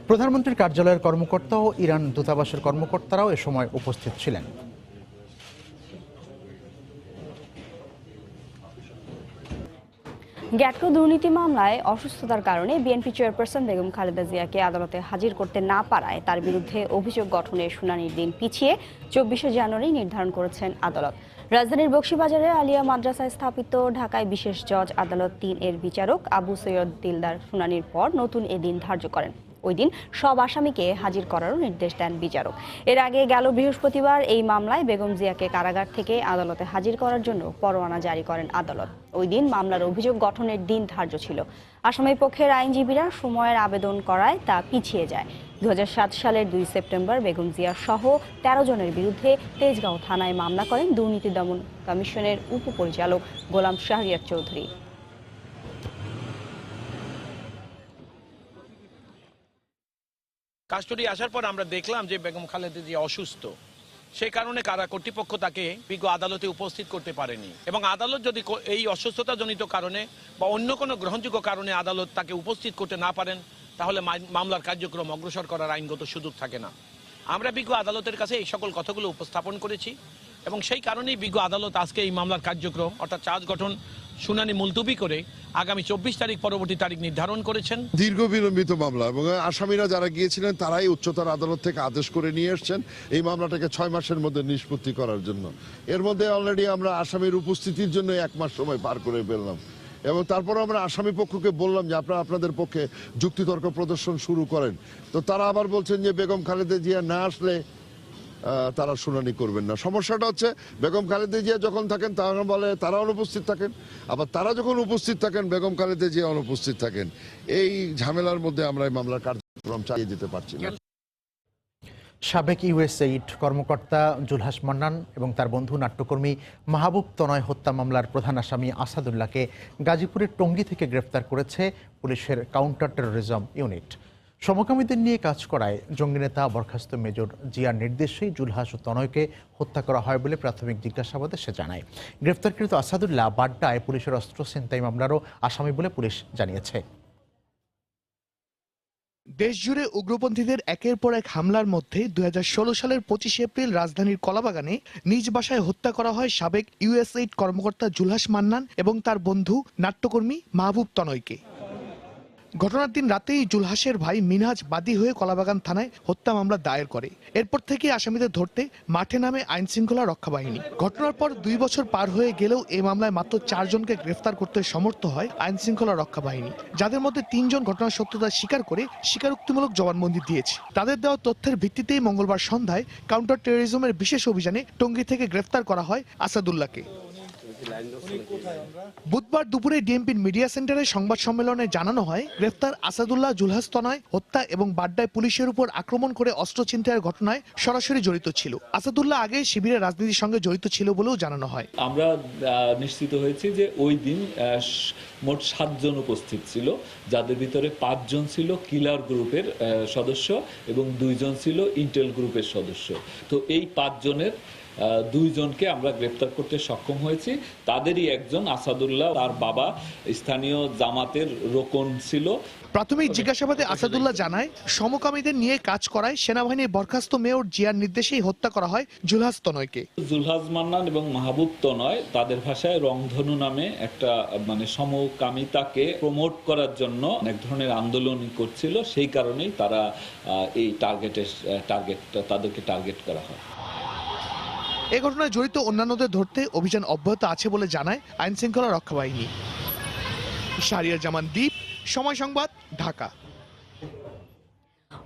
প্রধানমন্ত্রীর কার্যালয়ের কর্মকর্তা ও ইরান দূতাবাসের কর্মকর্তারাও এ সময় উপস্থিত ছিলেন। গ্যাটকো দুর্নীতি মামলায় অসুস্থতার কারণে বিএনপি চেয়ারপারসন বেগম খালেদা জিয়াকে আদালতে হাজির করতে না পারায় তার বিরুদ্ধে অভিযোগ গঠনের শুনানির দিন পিছিয়ে 24শে জানুয়ারি নির্ধারণ করেছেন আদালত। রাজধানীর বকশীবাজারে আলিয়া মাদ্রাসায় স্থাপিত ঢাকায় বিশেষ জজ আদালত 3 এর বিচারক আবু সৈয়দ দিলদার শুনানির পর নতুন এ দিন ধার্য করেন। ওই দিন সব আসামিকে হাজির করারও নির্দেশ দেন বিচারক। এর আগে গেল বৃহস্পতিবার এই মামলায় বেগম জিয়াকে কারাগার থেকে আদালতে হাজির করার জন্য পরোয়ানা জারি করেন আদালত। ওই দিন মামলার অভিযোগ গঠনের দিন ধার্য ছিল। আসামি পক্ষের আইনজীবীরা সময়ের আবেদন করায় তা পিছিয়ে যায়। 2007 সালের 2 সেপ্টেম্বর বেগম জিয়া সহ 13 জনের বিরুদ্ধে তেজগাঁও থানায় মামলা করেন দুর্নীতি দমন কমিশনের উপপরিচালক গোলাম শাহরিয়ার চৌধুরী। কাস্টডি আসার পর আমরা দেখলাম যে বেগম খালেদা জিয়া অসুস্থ, সেই কারণে কারা কর্তৃপক্ষ তাকে বিজ্ঞ আদালতে উপস্থিত করতে পারেনি এবং আদালত যদি এই অসুস্থতাজনিত কারণে বা অন্য কোনো গ্রহণযোগ্য কারণে আদালত তাকে উপস্থিত করতে না পারেন তাহলে মামলার কার্যক্রম অগ্রসর করার আইনগত সুযোগ থাকে না। আমরা বিজ্ঞ আদালতের কাছে এই সকল কথাগুলো উপস্থাপন করেছি এবং সেই কারণেই বিজ্ঞ আদালত আজকে এই মামলার কার্যক্রম অর্থাৎ চার্জ গঠন শুনানি মুলতবি করে আগামী 24 তারিখ পরবর্তী তারিখ নির্ধারণ করেছেন। দীর্ঘ বিলম্বিত মামলা এবং আসামিরা যারা গিয়েছিলেন তারাই উচ্চতর আদালত থেকে আদেশ করে নিয়ে এসছেন এই মামলাটাকে 6 মাসের মধ্যে নিষ্পত্তি করার জন্য। এর মধ্যে অলরেডি আমরা আসামির উপস্থিতির জন্য 1 মাস সময় পার করে ফেললাম এবং তারপর আমরা আসামি পক্ষকে বললাম যে আপনারা আপনাদের পক্ষে যুক্তিতর্ক প্রদর্শন শুরু করেন। তো তারা আবার বলছেন যে বেগম খালেদা জিয়া না আসলে তারা শুনানি করবেন না। সমস্যাটা হচ্ছে বেগম খালেদা জিয়া যখন থাকেন তারা বলে তারা অনুপস্থিত থাকেন, আবার তারা যখন উপস্থিত থাকেন বেগম খালেদা জিয়া অনুপস্থিত থাকেন। এই ঝামেলার মধ্যে আমরা এই মামলার কার্যক্রম চালিয়ে যেতে পারছি না। সাবেক ইউএসএইড কর্মকর্তা জুলহাস মান্নান এবং তার বন্ধু নাট্যকর্মী মাহবুব তনয় হত্যা মামলার প্রধান আসামি আসাদুল্লাহকে গাজীপুরের টঙ্গী থেকে গ্রেফতার করেছে পুলিশের কাউন্টার টেরোরিজম ইউনিট। সমকামীদের নিয়ে কাজ করায় জঙ্গি নেতা বরখাস্ত মেজর জিয়ার নির্দেশেই জুলহাস ও তনয়কে হত্যা করা হয় বলে প্রাথমিক জিজ্ঞাসাবাদে সে জানায়। গ্রেফতারকৃত আসাদুল্লাহ বাড্ডায় পুলিশের অস্ত্র ছিনতাই মামলারও আসামি বলে পুলিশ জানিয়েছে। দেশজুড়ে উগ্রপন্থীদের একের পর এক হামলার মধ্যে 2016 সালের 25 এপ্রিল রাজধানীর কলাবাগানে নিজ বাসায় হত্যা করা হয় সাবেক ইউএসএইড কর্মকর্তা জুলহাস মান্নান এবং তার বন্ধু নাট্যকর্মী মাহবুব তনয়কে। ঘটনার দিন রাতেই জুলহাসের ভাই মিনহাজ বাদী হয়ে কলাবাগান থানায় হত্যা মামলা দায়ের করে। এরপর থেকে আসামিদের ধরতে মাঠে নামে আইন শৃঙ্খলা রক্ষা বাহিনী। ঘটনার পর 2 বছর পার হয়ে গেলেও এই মামলায় মাত্র 4 জনকে গ্রেফতার করতে সমর্থ হয় আইন শৃঙ্খলা রক্ষা বাহিনী, যাদের মধ্যে 3 জন ঘটনার সত্যতা স্বীকার করে স্বীকারোক্তিমূলক জবানবন্দি দিয়েছে। তাদের দেওয়া তথ্যের ভিত্তিতেই মঙ্গলবার সন্ধ্যায় কাউন্টার টেরোরিজমের বিশেষ অভিযানে টঙ্গী থেকে গ্রেফতার করা হয় আসাদুল্লাহকে। বুধবার দুপুরে ডিএমপির মিডিয়া সেন্টারে সংবাদ সম্মেলনে জানানো হয়, গ্রেফতার আসাদুল্লাহ জুলহাস তনয় হত্যা এবং বাড্ডায় পুলিশের উপর আক্রমণ করে অস্ত্র ছিনতাইয়ের ঘটনায় সরাসরি জড়িত ছিল। আসাদুল্লাহ আগে শিবিরের রাজনীতির সঙ্গে জড়িত ছিল বলেও জানানো হয়। আমরা নিশ্চিত হয়েছি যে ওই দিন মোট 7 জন উপস্থিত ছিল, যাদের ভিতরে 5 জন ছিল কিলার গ্রুপের সদস্য এবং 2 জন ছিল ইন্টেল গ্রুপের সদস্য। তো এই 5 জনের 2 জনকে আমরা গ্রেপ্তার করতে সক্ষম হয়েছি। তাদেরই একজন আসাদুল্লাহ, তার বাবা স্থানীয় জামাতের রোকন ছিল। প্রাথমিক জিজ্ঞাসাবাদে আসাদুল্লাহ জানায়, সমকামীদের নিয়ে কাজ করায় সেনাবাহিনীর বরখাস্ত মেয়র জিয়ার নির্দেশেই হত্যা করা হয় জুলহাস তনয়কে। জুলহাস মান্নান এবং মাহবুব তনয়, তাদের ভাষায় রংধনু নামে একটা সমকামিতাকে প্রমোট করার জন্য এক ধরনের আন্দোলন করছিল। সেই কারণেই তারা এই তাদেরকে টার্গেট করা হয়। এ ঘটনায় জড়িত অন্যান্যদের ধরতে অভিযান অব্যাহত আছে বলে জানায় আইন শৃঙ্খলা রক্ষা বাহিনী। শাহরিয়ার জামান দ্বীপ, সময় সংবাদ, ঢাকা।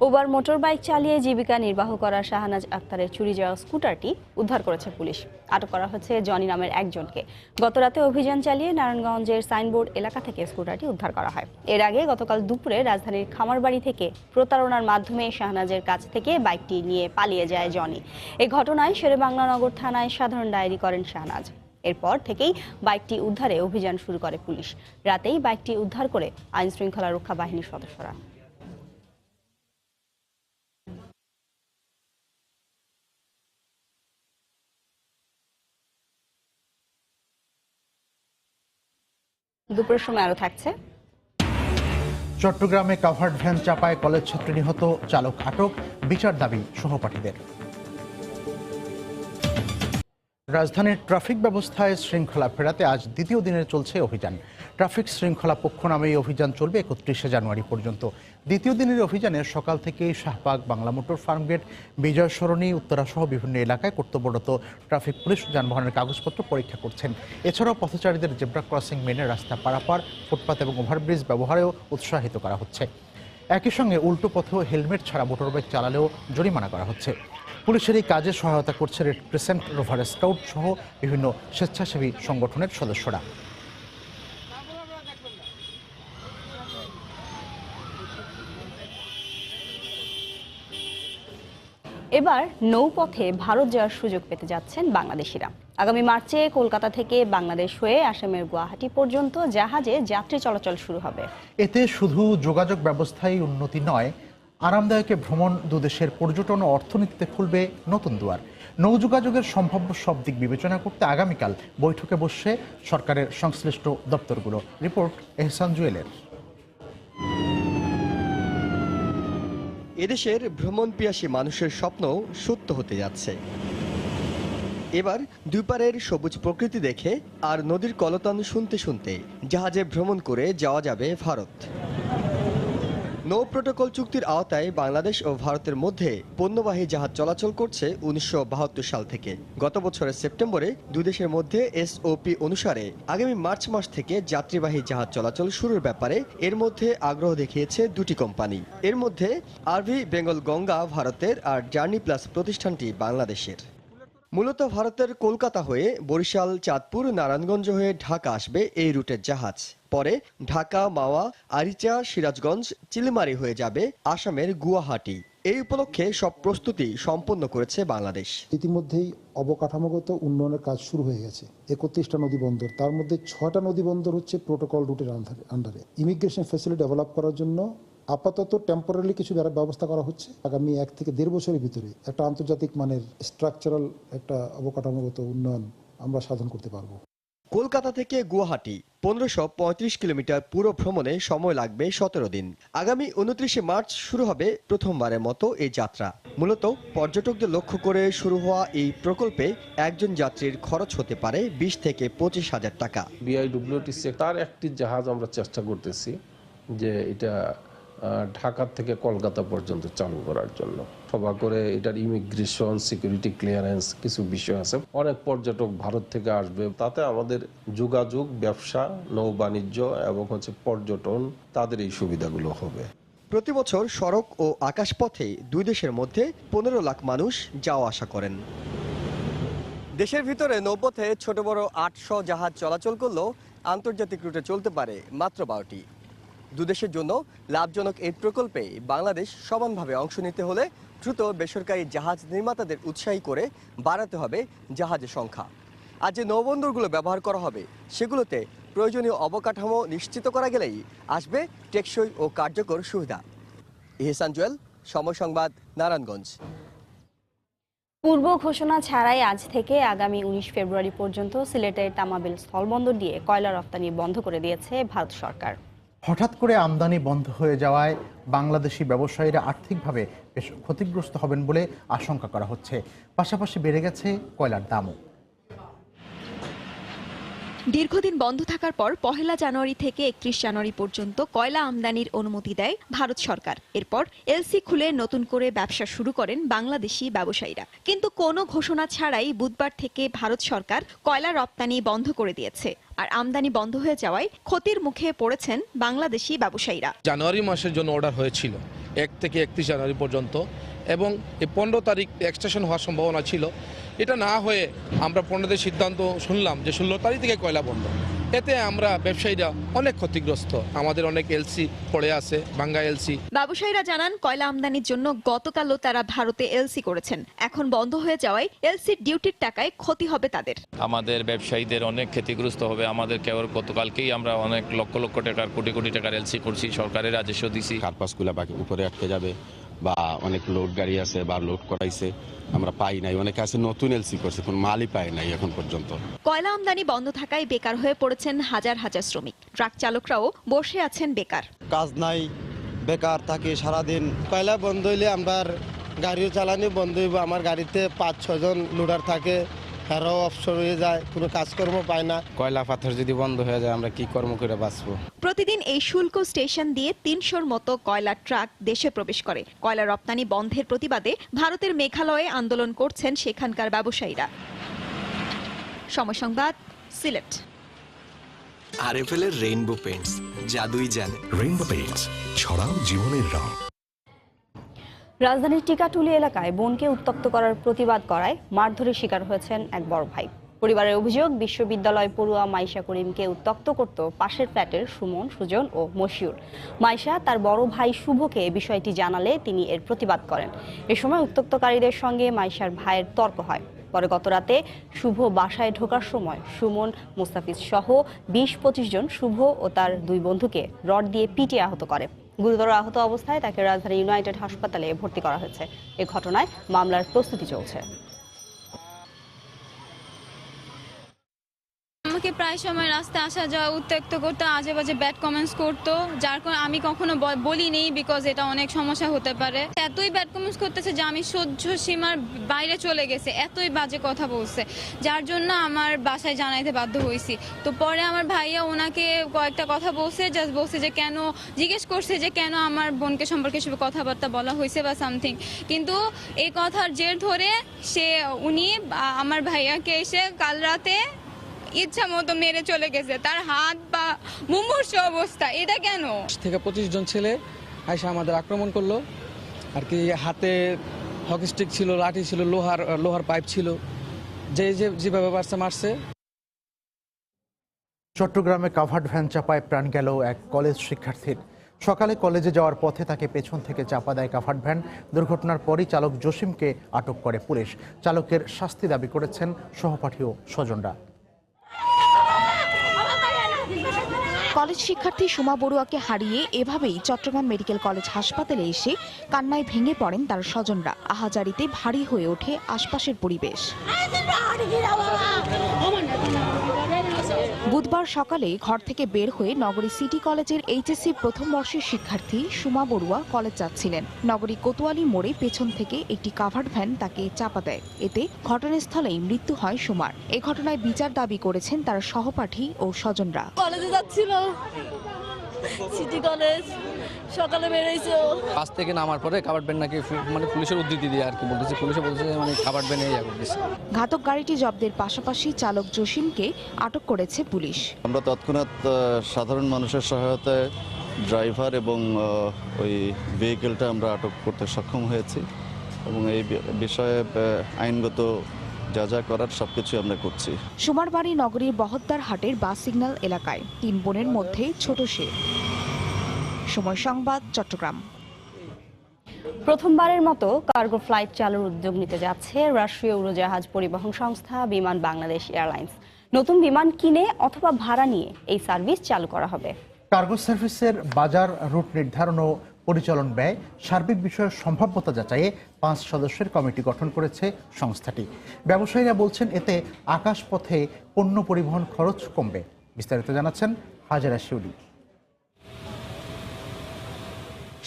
উবার মোটরবাইক চালিয়ে জীবিকা নির্বাহ করা শাহনাজ আক্তারের চুরি যাওয়া স্কুটারটি উদ্ধার করেছে পুলিশ। আটক করা হচ্ছে জনি নামের একজনকে। গতরাতে অভিযান চালিয়ে নারায়ণগঞ্জের সাইনবোর্ড এলাকা থেকে স্কুটারটি উদ্ধার করা হয়। এর আগে গতকাল দুপুরে রাজধানীর খামারবাড়ি থেকে প্রতারণার মাধ্যমে শাহনাজের কাছ থেকে বাইকটি নিয়ে পালিয়ে যায় জনি। এই ঘটনায় শেরেবাংলা নগর থানায় সাধারণ ডায়েরি করেন শাহনাজ। এরপর থেকেই বাইকটি উদ্ধারে অভিযান শুরু করে পুলিশ। রাতেই বাইকটি উদ্ধার করে আইন শৃঙ্খলা রক্ষা বাহিনীর সদস্যরা। দুপুরের সময় আরো থাকছে। চট্টগ্রামে কাভার্ড ভ্যান চাপায় কলেজ ছাত্রী নিহত, চালক আটক, বিচার দাবি সহপাঠীদের। রাজধানীর ট্রাফিক ব্যবস্থায় শৃঙ্খলা ফেরাতে আজ দ্বিতীয় দিনে চলছে অভিযান। ট্রাফিক শৃঙ্খলা পক্ষ নামে এই অভিযান চলবে 31শে জানুয়ারি পর্যন্ত। দ্বিতীয় দিনের অভিযানে সকাল থেকেই শাহবাগ, বাংলা মোটর, ফার্মগেট, বিজয় সরণি, উত্তরাসহ বিভিন্ন এলাকায় কর্তব্যরত ট্রাফিক পুলিশ যানবাহনের কাগজপত্র পরীক্ষা করছেন। এছাড়াও পথচারীদের জেব্রা ক্রসিং মেনে রাস্তা পারাপার, ফুটপাত এবং ওভারব্রিজ ব্যবহারেও উৎসাহিত করা হচ্ছে। একই সঙ্গে উল্টো পথেও হেলমেট ছাড়া মোটরবাইক চালালেও জরিমানা করা হচ্ছে। পুলিশের এই কাজে সহায়তা করছে রেড ক্রিসেন্ট, রোভার স্কাউট সহ বিভিন্ন স্বেচ্ছাসেবী সংগঠনের সদস্যরা। এবার নৌপথে ভারত যাওয়ার সুযোগ পেতে যাচ্ছেন বাংলাদেশিরা। আগামী মার্চে কলকাতা থেকে বাংলাদেশ হয়ে আসামের গুয়াহাটি পর্যন্ত জাহাজে যাত্রী চলাচল শুরু হবে। এতে শুধু যোগাযোগ ব্যবস্থায় উন্নতি নয়, আরামদায়ক ভ্রমণ দুদেশের পর্যটন ও অর্থনীতিতে খুলবে নতুন দুয়ার। নৌযোগাযোগের সম্ভাব্য সব দিক বিবেচনা করতে আগামীকাল বৈঠকে বসছে সরকারের সংশ্লিষ্ট দপ্তরগুলো। রিপোর্ট এহসান জুয়েলের। এদেশের ভ্রমণ পিয়াসী মানুষের স্বপ্ন সত্য হতে যাচ্ছে। এবার দুই পারের সবুজ প্রকৃতি দেখে আর নদীর কলতান শুনতে শুনতে জাহাজে ভ্রমণ করে যাওয়া যাবে ভারত। নৌ প্রটোকল চুক্তির আওতায় বাংলাদেশ ও ভারতের মধ্যে পণ্যবাহী জাহাজ চলাচল করছে 1972 সাল থেকে। গত বছরের সেপ্টেম্বরে দুই দেশের মধ্যে এসওপি অনুসারে আগামী মার্চ মাস থেকে যাত্রীবাহী জাহাজ চলাচল শুরুর ব্যাপারে এর মধ্যে আগ্রহ দেখিয়েছে দুটি কোম্পানি। এর মধ্যে আরভি বেঙ্গল গঙ্গা ভারতের আর জার্নি প্লাস প্রতিষ্ঠানটি বাংলাদেশের। মূলত ভারতের কলকাতা হয়ে বরিশাল, চাঁদপুর, নারায়ণগঞ্জ হয়ে ঢাকা আসবে এই রুটের জাহাজ। পরে ঢাকা, মাওয়া, আরিচা, সিরাজগঞ্জ, চিলমারি হয়ে যাবে আসামের গুয়াহাটি। এই উপলক্ষে সব প্রস্তুতি সম্পন্ন করেছে বাংলাদেশ। ইতিমধ্যেই অবকাঠামোগত উন্নয়নের কাজ শুরু হয়ে গেছে। 31টা নদী বন্দর, তার মধ্যে 6টা নদী বন্দর হচ্ছে প্রোটোকল রুটের আন্ডারে। ইমিগ্রেশন ফ্যাসিলিটি ডেভেলপ করার জন্য আপাতত টেম্পোরারি কিছু ব্যবস্থা করা হচ্ছে। আগামী 1 থেকে 1.5 বছরের ভিতরে একটা আন্তর্জাতিক মানের স্ট্রাকচারাল একটা অবকাঠামোগত উন্নয়ন আমরা সাধন করতে পারবো। কলকাতা থেকে গুয়াহাটি 1535 কিলোমিটার পুরো ভ্রমণে সময় লাগবে 17 দিন। আগামী 29শে মার্চ শুরু হবে প্রথমবারের মতো এই যাত্রা। মূলত পর্যটকদের লক্ষ্য করে শুরু হওয়া এই প্রকল্পে একজন যাত্রীর খরচ হতে পারে 20 থেকে 25 হাজার টাকা। বিআইডব্লিউটিসি তার একটি জাহাজ আমরা চেষ্টা করতেছি যে এটা ঢাকা থেকে কলকাতা পর্যন্ত চালু করার জন্য, সভা করে এটার ইমিগ্রেশন, সিকিউরিটি ক্লিয়ারেন্স কিছু বিষয় আছে। অনেক পর্যটক ভারত থেকে আসবে, তাতে আমাদের যোগাযোগ, ব্যবসা, নৌ বাণিজ্য এবং পর্যটন, তাদের এই সুবিধাগুলো হবে। প্রতি বছর সড়ক ও আকাশপথে দুই দেশের মধ্যে 15 লাখ মানুষ যাওয়া আসা করেন। দেশের ভিতরে নৌপথে ছোট বড় 800 জাহাজ চলাচল করলেও আন্তর্জাতিক রুটে চলতে পারে মাত্র 12টি। দুদেশের জন্য লাভজনক এই প্রকল্পে বাংলাদেশ সমানভাবে অংশ নিতে হলে দ্রুত বেসরকারি জাহাজ নির্মাতাদের উৎসাহী করে বাড়াতে হবে জাহাজের সংখ্যা। আর যে নৌবন্দরগুলো ব্যবহার করা হবে সেগুলোতে প্রয়োজনীয় অবকাঠামো নিশ্চিত করা গেলেই আসবে টেকসই ও কার্যকর সুবিধা। ইহসান জুয়েল, সময় সংবাদ, নারায়ণগঞ্জ। পূর্ব ঘোষণা ছাড়াই আজ থেকে আগামী 19 ফেব্রুয়ারি পর্যন্ত সিলেটের তামাবিল স্থলবন্দর দিয়ে কয়লা রপ্তানি বন্ধ করে দিয়েছে ভারত সরকার। হঠাৎ করে আমদানি বন্ধ হয়ে যাওয়ায় বাংলাদেশি ব্যবসায়ীরা আর্থিকভাবে বেশ ক্ষতিগ্রস্ত হবেন বলে আশঙ্কা করা হচ্ছে। পাশাপাশি বেড়ে গেছে কয়লার দামও। দীর্ঘদিন বন্ধ থাকার পর 1 জানুয়ারি থেকে 31 জানুয়ারি পর্যন্ত কয়লা আমদানির অনুমতি দেয় ভারত সরকার। এরপর এলসি খুলে নতুন করে ব্যবসা শুরু করেন বাংলাদেশি ব্যবসায়ীরা। কিন্তু কোনো ঘোষণা ছাড়াই বুধবার থেকে ভারত সরকার কয়লা রপ্তানি বন্ধ করে দিয়েছে। আর আমদানি বন্ধ হয়ে যাওয়ায় ক্ষতির মুখে পড়েছেন বাংলাদেশি ব্যবসায়ীরা। জানুয়ারি মাসের জন্য অর্ডার হয়েছিল 1 থেকে 31 জানুয়ারি পর্যন্ত, এবং এই 15 তারিখ এক্সটেনশন হওয়ার সম্ভাবনা ছিল। এটা না হয়ে আমরা 15 সিদ্ধান্ত শুনলাম যে 16 তারিখ থেকে কয়লা বন্ধ। এতে আমরা ব্যবসায়ীরা অনেক ক্ষতিগ্রস্ত, আমাদের অনেক এলসি পড়ে আছে, ভাঙ্গা এলসি। ব্যবসায়ীরা জানান কয়লা আমদানির জন্য গতকালও তারা ভারতে এলসি করেছেন। এখন বন্ধ হয়ে যাওয়ায় এলসি ডিউটির টাকায় ক্ষতি হবে তাদের। আমাদের ব্যবসায়ীদের অনেক ক্ষতিগ্রস্ত হবে। আমাদের কেবল গতকালকেই আমরা অনেক লক্ষ লক্ষ টাকার, কোটি কোটি টাকার এলসি করছি, সরকারের রাজস্ব দিছি। কার্পাসগুলা বাকি উপরে আটকে যাবে, বা অনেক লোড গাড়ি আছে বা লোড করাইছে, আমরা পাই নাই। অনেকে আছে নতুন এলসি করছে, কোন মালই পায় নাই এখন পর্যন্ত। কয়লা আমদানি বন্ধ থাকায় বেকার হয়ে পড়েছেন হাজার হাজার শ্রমিক। ট্রাক চালকরাও বসে আছেন বেকার। কাজ নাই, বেকার থাকে সারাদিন। কয়লা বন্ধ হইলে আমরা গাড়িও চালানি বন্ধ হইব। আমার গাড়িতে 5-6 জন লোডার থাকে, তারাও অবসর হয়ে যায়, কোনো কাজকর্ম পায় না। কয়লা পাথর যদি বন্ধ হয়ে যায় আমরা কি কর্ম করে বাঁচবো? প্রতিদিন এই শুল্ক স্টেশন দিয়ে 300-র মতো কয়লা ট্রাক দেশে প্রবেশ করে। কয়লা রপ্তানি বন্ধের প্রতিবাদে ভারতের মেঘালয়ে আন্দোলন করছেন সেখানকার ব্যবসায়ীরা। সময় সংবাদ, সিলেট। আরএফএল এর রেইনবো পেইন্টস, জাদুই জানে। রেইনবো পেইন্টস, ছড়াও জীবনের রং। রাজধানীর টিকাটুলি এলাকায় বোনকে উত্ত্যক্ত করার প্রতিবাদ করায় মারধরের শিকার হয়েছেন এক বড় ভাই। পরিবারের অভিযোগ, বিশ্ববিদ্যালয় পড়ুয়া মাইশা করিমকে উত্ত্যক্ত করত পাশের ফ্ল্যাটের সুমন, সুজন ও মশিউর। মাইশা তার বড় ভাই শুভকে বিষয়টি জানালে তিনি এর প্রতিবাদ করেন। এ সময় উত্ত্যক্তকারীদের সঙ্গে মাইশার ভাইয়ের তর্ক হয়। পরে গতরাতে শুভ বাসায় ঢোকার সময় সুমন, মুস্তাফিজ সহ 20-25 জন শুভ ও তার 2 বন্ধুকে রড দিয়ে পিটিয়ে আহত করে। গুরুতর আহত অবস্থায় তাকে রাজধানী ইউনাইটেড হাসপাতালে ভর্তি করা হয়েছে। এ ঘটনায় মামলার প্রস্তুতি চলছে। আমাকে প্রায় সময় রাস্তায় আসা যাওয়া উত্ত্যক্ত করতো, আজে বাজে ব্যাড কমেন্টস করতো, যার কারণে আমি কখনো বলিনি, বিকজ এটা অনেক সমস্যা হতে পারে। এতই ব্যাড কমেন্টস করতেছে যে আমি সহ্য সীমার বাইরে চলে গেছে, এতই বাজে কথা বলছে, যার জন্য আমার বাসায় জানাইতে বাধ্য হয়েছি। তো পরে আমার ভাইয়া ওনাকে কয়েকটা কথা বলছে, জাস্ট বলছে যে কেন, জিজ্ঞেস করছে যে কেন আমার বোনকে সম্পর্কে সব কথাবার্তা বলা হয়েছে বা সামথিং। কিন্তু এই কথার জের ধরে উনি আমার ভাইয়াকে এসে কাল রাতে ইচ্ছা মতো মেরে চলে গেছে। তার হাত বা মুমূর্ষ অবস্থা। এটা কেন? থেকে 25 জন ছেলে আইসা আমাদের আক্রমণ করলো আর কি। হাতে হকি স্টিক ছিল, লাঠি ছিল, লোহার পাইপ ছিল, যেভাবে পারছে মারছে। চট্টগ্রামে কাভার্ড ভ্যান চাপায় প্রাণ গেল এক কলেজ শিক্ষার্থীর। সকালে কলেজে যাওয়ার পথে তাকে পেছন থেকে চাপা দেয় কাভার্ড ভ্যান। দুর্ঘটনার পরই চালক জসিমকে আটক করে পুলিশ। চালকের শাস্তি দাবি করেছেন সহপাঠী ও স্বজনরা। কলেজ শিক্ষার্থী সুমা বড়ুয়াকে হারিয়ে এভাবেই চট্টগ্রাম মেডিকেল কলেজ হাসপাতালে এসে কান্নায় ভেঙে পড়েন তার স্বজনরা। আহাজারিতে ভারী হয়ে ওঠে আশপাশের পরিবেশ। বুধবার সকালে ঘর থেকে বের হয়ে নগরী সিটি কলেজের এইচএসসি প্রথম বর্ষের শিক্ষার্থী সুমা বড়ুয়া কলেজ যাচ্ছিলেন। নগরী কোতোয়ালি মোড়ে পেছন থেকে একটি কাভার্ড ভ্যান তাকে চাপা দেয়। এতে ঘটনাস্থলেই মৃত্যু হয় সুমার। এ ঘটনায় বিচার দাবি করেছেন তার সহপাঠী ও স্বজনরা। কলেজে যাচ্ছিল, সিটি কলেজ সকালে বেরিয়েছে বাস থেকে নামার পরে কাভার্ড ভ্যান নাকি মানে পুলিশের উদ্ধৃতি দিয়ে আর কি বলতেছে, পুলিশে বলছে মানে কাভার্ড ভ্যানে ইয়া করতেছে। ঘাতক গাড়িটি জব্দের পাশাপাশি চালক জসিমকে আটক করেছে পুলিশ। আমরা তৎক্ষণাৎ সাধারণ মানুষের সহায়তায় ড্রাইভার এবং ওই ভেহিকেলটা আমরা আটক করতে সক্ষম হয়েছি এবং এই বিষয়ে আইনগত যা যা করার সবকিছু আমরা করছি। সুমারবাড়ি নগরীর বহদ্দার হাটের বাস সিগন্যাল এলাকায় 3 বোনের মধ্যে ছোট সে। সময় সংবাদ, চট্টগ্রাম। প্রথমবারের মতো কার্গো ফ্লাইট চালুর উদ্যোগ নিতে যাচ্ছে রাষ্ট্রীয় উড়োজাহাজ পরিবহন সংস্থা বিমান বাংলাদেশ এয়ারলাইন্স। নতুন বিমান কিনে অথবা ভাড়া নিয়ে এই সার্ভিস চালু করা হবে। কার্গো সার্ভিসের বাজার রুট নির্ধারণ ও পরিচালন ব্যয়, সার্বিক বিষয়ের সম্ভাব্যতা যাচাইয়ে 5 সদস্যের কমিটি গঠন করেছে সংস্থাটি। ব্যবসায়ীরা বলছেন এতে আকাশপথে পণ্য পরিবহন খরচ কমবে। বিস্তারিত জানাচ্ছেন হাজেরা শিউলি।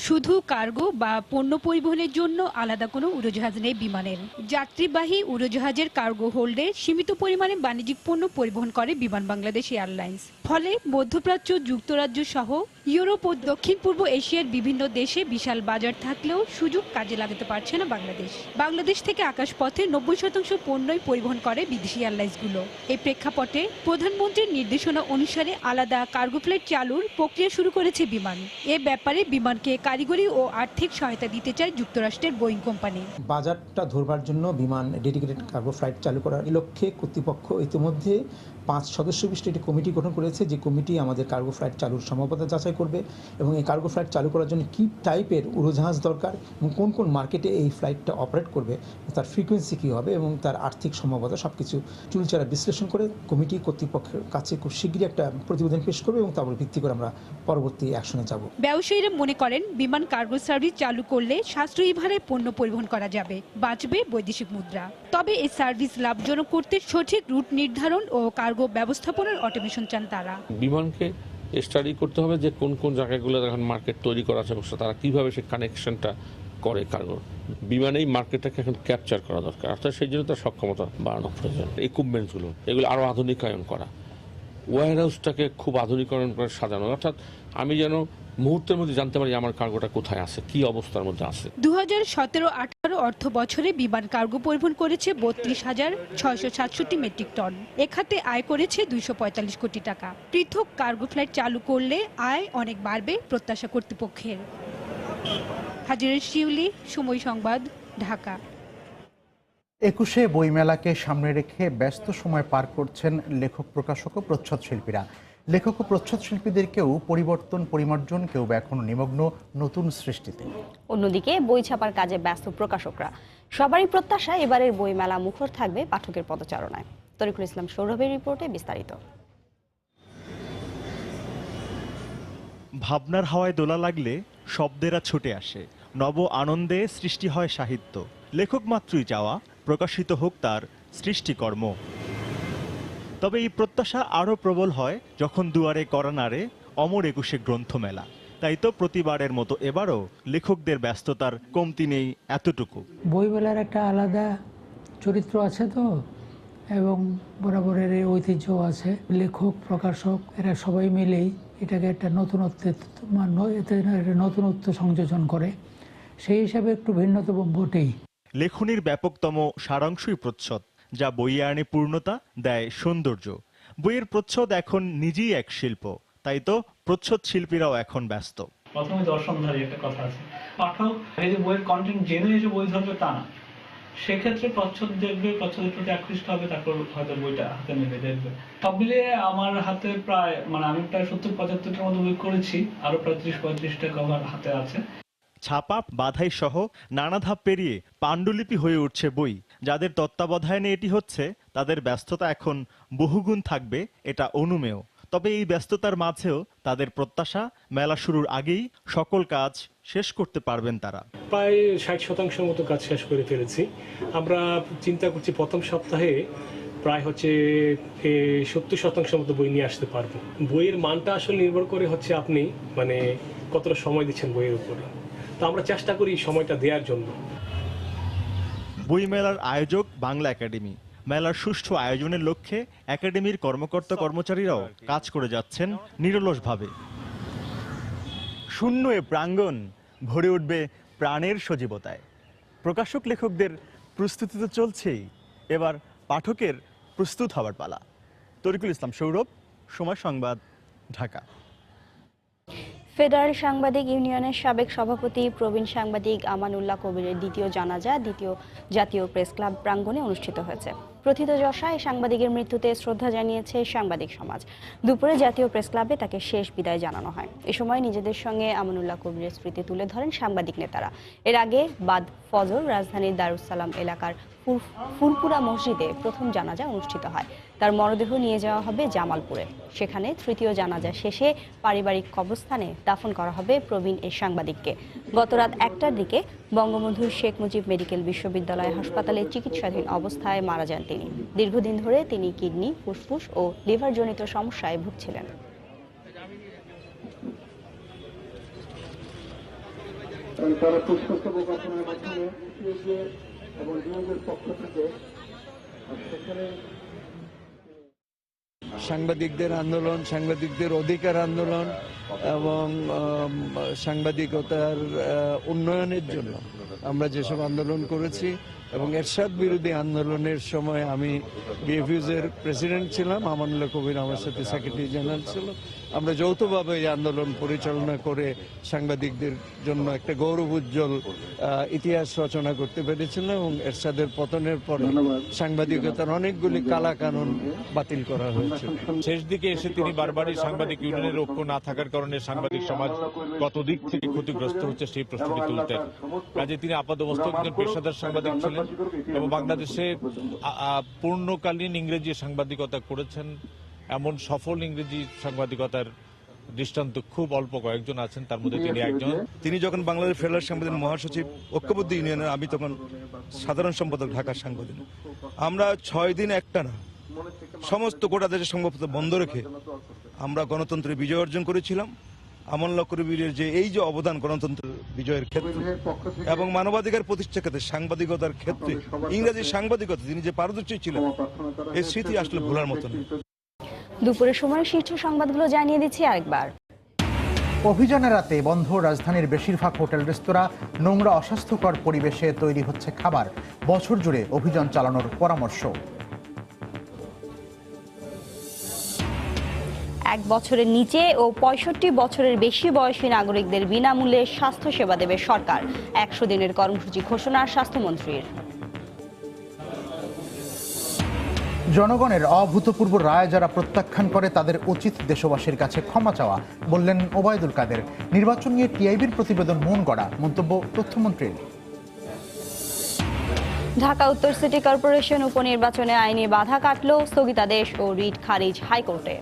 শুধু কার্গো বা পণ্য পরিবহনের জন্য আলাদা কোনো উড়োজাহাজ নেই বিমানের। যাত্রীবাহী উড়োজাহাজের কার্গো হোল্ডে সীমিত পরিমাণে বাণিজ্যিক পণ্য পরিবহন করে বিমান বাংলাদেশ এয়ারলাইন্স। ফলে মধ্যপ্রাচ্য, যুক্তরাজ্য সহ ইউরোপ ও দক্ষিণ পূর্ব এশিয়ার বিভিন্ন দেশে বিশাল বাজার থাকলেও সুযোগ কাজে লাগাতে পারছে না বাংলাদেশ। বাংলাদেশ থেকে আকাশপথে 90% পণ্যই পরিবহন করে বিদেশি এয়ারলাইন্সগুলো। এই প্রেক্ষাপটে প্রধানমন্ত্রীর নির্দেশনা অনুসারে আলাদা কার্গো ফ্লাইট চালুর প্রক্রিয়া শুরু করেছে বিমান। এ ব্যাপারে বিমানকে কারিগরি ও আর্থিক সহায়তা দিতে চায় যুক্তরাষ্ট্রের বোয়িং কোম্পানি। বাজারটা ধরবার জন্য বিমান ডেডিকেটেড কার্গো ফ্লাইট চালু করার লক্ষ্যে কর্তৃপক্ষ ইতিমধ্যে 5 সদস্য বিশিষ্ট একটি কমিটি গঠন করেছে, যে কমিটি আমাদের কার্গো ফ্লাইট চালুর সম্ভাব্যতা যাচাই করবে এবং এই কার্গো ফ্লাইট চালু করার জন্য কী টাইপের উড়োজাহাজ দরকার এবং কোন কোন মার্কেটে এই ফ্লাইটটা অপারেট করবে, তার ফ্রিকোয়েন্সি কী হবে এবং তার আর্থিক সম্ভাব্যতা সব কিছু চুলচারা বিশ্লেষণ করে কমিটি কর্তৃপক্ষের কাছে খুব শীঘ্রই একটা প্রতিবেদন পেশ করবে এবং তারপর ভিত্তি করে আমরা পরবর্তী অ্যাকশনে যাব। ব্যবসায়ীরা মনে করেন বিমান কার্গো সার্ভিস চালু করলে সাশ্রয়ী ভাড়ায় পণ্য পরিবহন করা যাবে, বাঁচবে বৈদেশিক মুদ্রা। তবে এই সার্ভিস লাভজনক করতে সঠিক রুট নির্ধারণ ও কার্গো ব্যবস্থাপনার অটোমেশন চান তারা। বিমানকে স্টাডি করতে হবে যে কোন কোন জায়গাগুলো এখন মার্কেট তৈরি করা আছে, তারা কিভাবে সেই কানেকশনটা করে কার্গো। বিমানে এই মার্কেটটাকে এখন ক্যাপচার করা দরকার, অর্থাৎ সেই জন্য তার সক্ষমতা বাড়ানো প্রয়োজন। ইকুইপমেন্টসগুলো এগুলো আরও আধুনিকায়ন করা, ওয়্যার হাউসটাকে খুব আধুনিকরণ করে সাজানো, অর্থাৎ আমি যেন মুহূর্তের মধ্যে জানতে পারি আমার কার্গোটা কোথায় আছে, কি অবস্থার মধ্যে আছে। 2017-18 অর্থ বছরে বিমান কার্গো পরিবহন করেছে 32,667 মেট্রিক টন। এখাতে আয় করেছে 245 কোটি টাকা। পৃথক কার্গো ফ্লাইট চালু করলে আয় অনেক বাড়বে প্রত্যাশা কর্তৃপক্ষের। হাজিরা শিউলি, সময় সংবাদ, ঢাকা। 21শে বইমেলাকে সামনে রেখে ব্যস্ত সময় পার করছেন লেখক, প্রকাশক ও প্রচ্ছদ শিল্পীরা। লেখক ও প্রচ্ছদ শিল্পীদের কেউ পরিবর্তন পরিমার্জন, কেউ বা এখনো নিমগ্ন নতুন সৃষ্টিতে। অন্যদিকে বই ছাপার কাজে ব্যস্ত প্রকাশকরা। সবারই প্রত্যাশা এবারের বইমেলা মুখর থাকবে পাঠকের পদচারণায়। তরিকুল ইসলাম সৌরভের রিপোর্টে বিস্তারিত। ভাবনার হাওয়ায় দোলা লাগলে শব্দেরা ছুটে আসে, নব আনন্দে সৃষ্টি হয় সাহিত্য। লেখক মাত্রই চাওয়া প্রকাশিত হোক তার সৃষ্টিকর্ম। তবে এই প্রত্যাশা আরও প্রবল হয় যখন দুয়ারে করা নাড়ে অমর 21শে গ্রন্থমেলা। তাই তো প্রতিবারের মতো এবারও লেখকদের ব্যস্ততার কমতি নেই এতটুকু। বইমেলার একটা আলাদা চরিত্র আছে তো, এবং বরাবরের ঐতিহ্য আছে। লেখক, প্রকাশক এরা সবাই মিলেই এটাকে একটা নতুনত্ব সংযোজন করে, সেই হিসাবে একটু ভিন্নতম বটেই। লেখনীর ব্যাপকতম সারাংশই প্রচ্ছদ, যা বইয়ে আনে পূর্ণতা, দেয় সৌন্দর্য। বইয়ের প্রচ্ছদ এখন নিজেই এক শিল্প, তাই তো প্রচ্ছদ শিল্পীরাও এখন ব্যস্ত। প্রথমে দর্শনধারী একটা কথা আছে, পাঠক এই যে বইয়ের কন্টেন্ট জেনে এসে বই ধরবে তা না, সেক্ষেত্রে প্রচ্ছদ দেখবে, প্রচ্ছদের প্রতি আকৃষ্ট হবে, তারপর হয়তো বইটা হাতে নেবে দেখবে। সব মিলিয়ে আমার হাতে প্রায় আমি প্রায় 70-75টার মতো বই করেছি, আরো প্রায় 30-35টা কভার হাতে আছে। ছাপা, বাধাই সহ নানা ধাপ পেরিয়ে পাণ্ডুলিপি হয়ে উঠছে বই। যাদের তত্ত্বাবধানে এটি হচ্ছে তাদের ব্যস্ততা এখন বহুগুণ থাকবে, এটা অনুমেয়। তবে এই ব্যস্ততার মাঝেও তাদের প্রত্যাশা মেলা শুরুর আগেই সকল কাজ শেষ করতে পারবেন তারা। প্রায় 60% মতো কাজ শেষ করে ফেলেছি। আমরা চিন্তা করছি প্রথম সপ্তাহে প্রায় 70% মতো বই নিয়ে আসতে পারবো। বইয়ের মানটা আসলে নির্ভর করে আপনি কতটা সময় দিচ্ছেন বইয়ের উপরে। তো আমরা চেষ্টা করি সময়টা দেওয়ার জন্য। বইমেলার আয়োজক বাংলা একাডেমি। মেলার সুষ্ঠু আয়োজনের লক্ষ্যে একাডেমির কর্মকর্তা কর্মচারীরাও কাজ করে যাচ্ছেন নিরলসভাবে। শূন্য এ প্রাঙ্গণ ভরে উঠবে প্রাণের সজীবতায়। প্রকাশক লেখকদের প্রস্তুতি তো চলছেই, এবার পাঠকের প্রস্তুত হওয়ার পালা। তরিকুল ইসলাম সৌরভ, সময় সংবাদ, ঢাকা। ফেডারেল সাংবাদিক ইউনিয়নের সাবেক সভাপতি প্রবীণ সাংবাদিক আমানুল্লাহ কবিরের দ্বিতীয় জানাজা দ্বিতীয় জাতীয় প্রেস ক্লাব প্রাঙ্গণে অনুষ্ঠিত হয়েছে। প্রথিতযশা এই সাংবাদিকের মৃত্যুতে শ্রদ্ধা জানিয়েছে সাংবাদিক সমাজ। দুপুরে জাতীয় প্রেস ক্লাবে তাকে শেষ বিদায় জানানো হয়। এ সময় নিজেদের সঙ্গে আমানুল্লাহ কবিরের স্মৃতি তুলে ধরেন সাংবাদিক নেতারা। এর আগে বাদ ফজর রাজধানীর দারুস-সালাম এলাকার ফুলপুরা মসজিদে প্রথম জানাজা অনুষ্ঠিত হয়। তার মরদেহ নিয়ে যাওয়া হবে জামালপুরে। সেখানে তৃতীয় জানাজা শেষে পারিবারিক কবরস্থানে দাফন করা হবে প্রবীণ এই সাংবাদিককে। গতরাত 1টার দিকে বঙ্গবন্ধু শেখ মুজিব মেডিকেল বিশ্ববিদ্যালয় হাসপাতালে চিকিৎসাধীন অবস্থায় মারা যান তিনি। দীর্ঘদিন ধরে তিনি কিডনি, ফুসফুস ও লিভারজনিত সমস্যায় ভুগছিলেন। সাংবাদিকদের আন্দোলন, সাংবাদিকদের অধিকার আন্দোলন এবং সাংবাদিকতার উন্নয়নের জন্য আমরা যেসব আন্দোলন করেছি এবং এরশাদ বিরোধী আন্দোলনের সময় আমি বিএফইউজের প্রেসিডেন্ট ছিলাম, আমানুল্লাহ কবির আমার সাথে সেক্রেটারি জেনারেল ছিল। আমরা যৌথভাবে এই আন্দোলন পরিচালনা করে সাংবাদিকদের জন্য একটা গৌরব উজ্জ্বল ইতিহাস রচনা করতে পেরেছিলাম এবং এরশাদের পতনের পরে সাংবাদিকতার অনেকগুলি কালা কানুন বাতিল করা হয়েছে। শেষ দিকে এসে তিনি বারবারই সাংবাদিক ইউনিয়নের ঐক্য না থাকার কারণে সাংবাদিক সমাজ কত দিক থেকে ক্ষতিগ্রস্ত হচ্ছে সেই প্রশ্নটি তুলতেন। কাজে তিনি আপাতমস্তক একজন পেশাদার সাংবাদিক ছিলেন এবং বাংলাদেশে পূর্ণকালীন ইংরেজি সাংবাদিকতা করেছেন। এমন সফল ইংরেজি সাংবাদিকতার দৃষ্টান্ত খুব অল্প কয়েকজন আছেন, তার মধ্যে তিনি একজন। তিনি যখন বাংলাদেশ ফেডারেল সাংবাদিক মহাসচিব ঐক্যবদ্ধ ইউনিয়নের, আমি তখন সাধারণ সম্পাদক ঢাকার সাংবাদিক। আমরা 6 দিন একটানা সমস্ত গোটা দেশের সংবাদপত্র বন্ধ রেখে আমরা গণতন্ত্রের বিজয় অর্জন করেছিলাম। আমানুল্লাহ কবিরের যে এই যে অবদান গণতন্ত্র বিজয়ের ক্ষেত্রে এবং মানবাধিকার প্রতিষ্ঠার ক্ষেত্রে, সাংবাদিকতার ক্ষেত্রে, ইংরেজি সাংবাদিকতা তিনি যে পারদর্শী ছিলেন, এই স্মৃতি আসলে ভোলার মতো নয়। দুপুরের সময় শীর্ষ সংবাদগুলো জানিয়ে দিচ্ছি আরেকবার। অভিযানের রাতে বন্ধ রাজধানীর বেশিরভাগ হোটেল রেস্তোরাঁ, নোংরা অস্বাস্থ্যকর পরিবেশে তৈরি হচ্ছে খাবার। বছর জুড়ে অভিযান চালানোর পরামর্শ। 1 বছরের নিচে ও 65 বছরের বেশি বয়সী নাগরিকদের বিনামূল্যে স্বাস্থ্য সেবা দেবে সরকার। 100 দিনের কর্মসূচি ঘোষণা স্বাস্থ্যমন্ত্রীর। জনগণের অভূতপূর্ব রায় যারা প্রত্যাখ্যান করে তাদের উচিত দেশবাসীর কাছে ক্ষমা চাওয়া, বললেন ওবায়দুল কাদের। নির্বাচন নিয়ে টিআইবির প্রতিবেদন মন গড়া, মন্তব্য তথ্যমন্ত্রীর। ঢাকা উত্তর সিটি কর্পোরেশন উপনির্বাচনে আইনি বাধা কাটল, স্থগিতাদেশ ও রিট খারিজ হাইকোর্টে।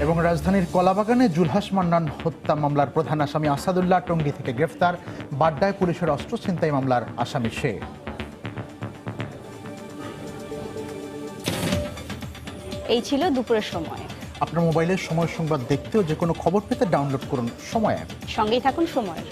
এবং রাজধানীর কলাবাগানে জুলহাস মান্নান হত্যা মামলার প্রধান আসামি আসাদুল্লাহ টঙ্গী থেকে গ্রেফতার। বাড্ডায় পুলিশের অস্ত্র ছিনতাই মামলার আসামি সে। এই ছিল দুপুরের সময়। আপনার মোবাইলের সময় সংবাদ দেখতেও যে কোনো খবর পেতে ডাউনলোড করুন সময় অ্যাপ। সঙ্গেই থাকুন সময়।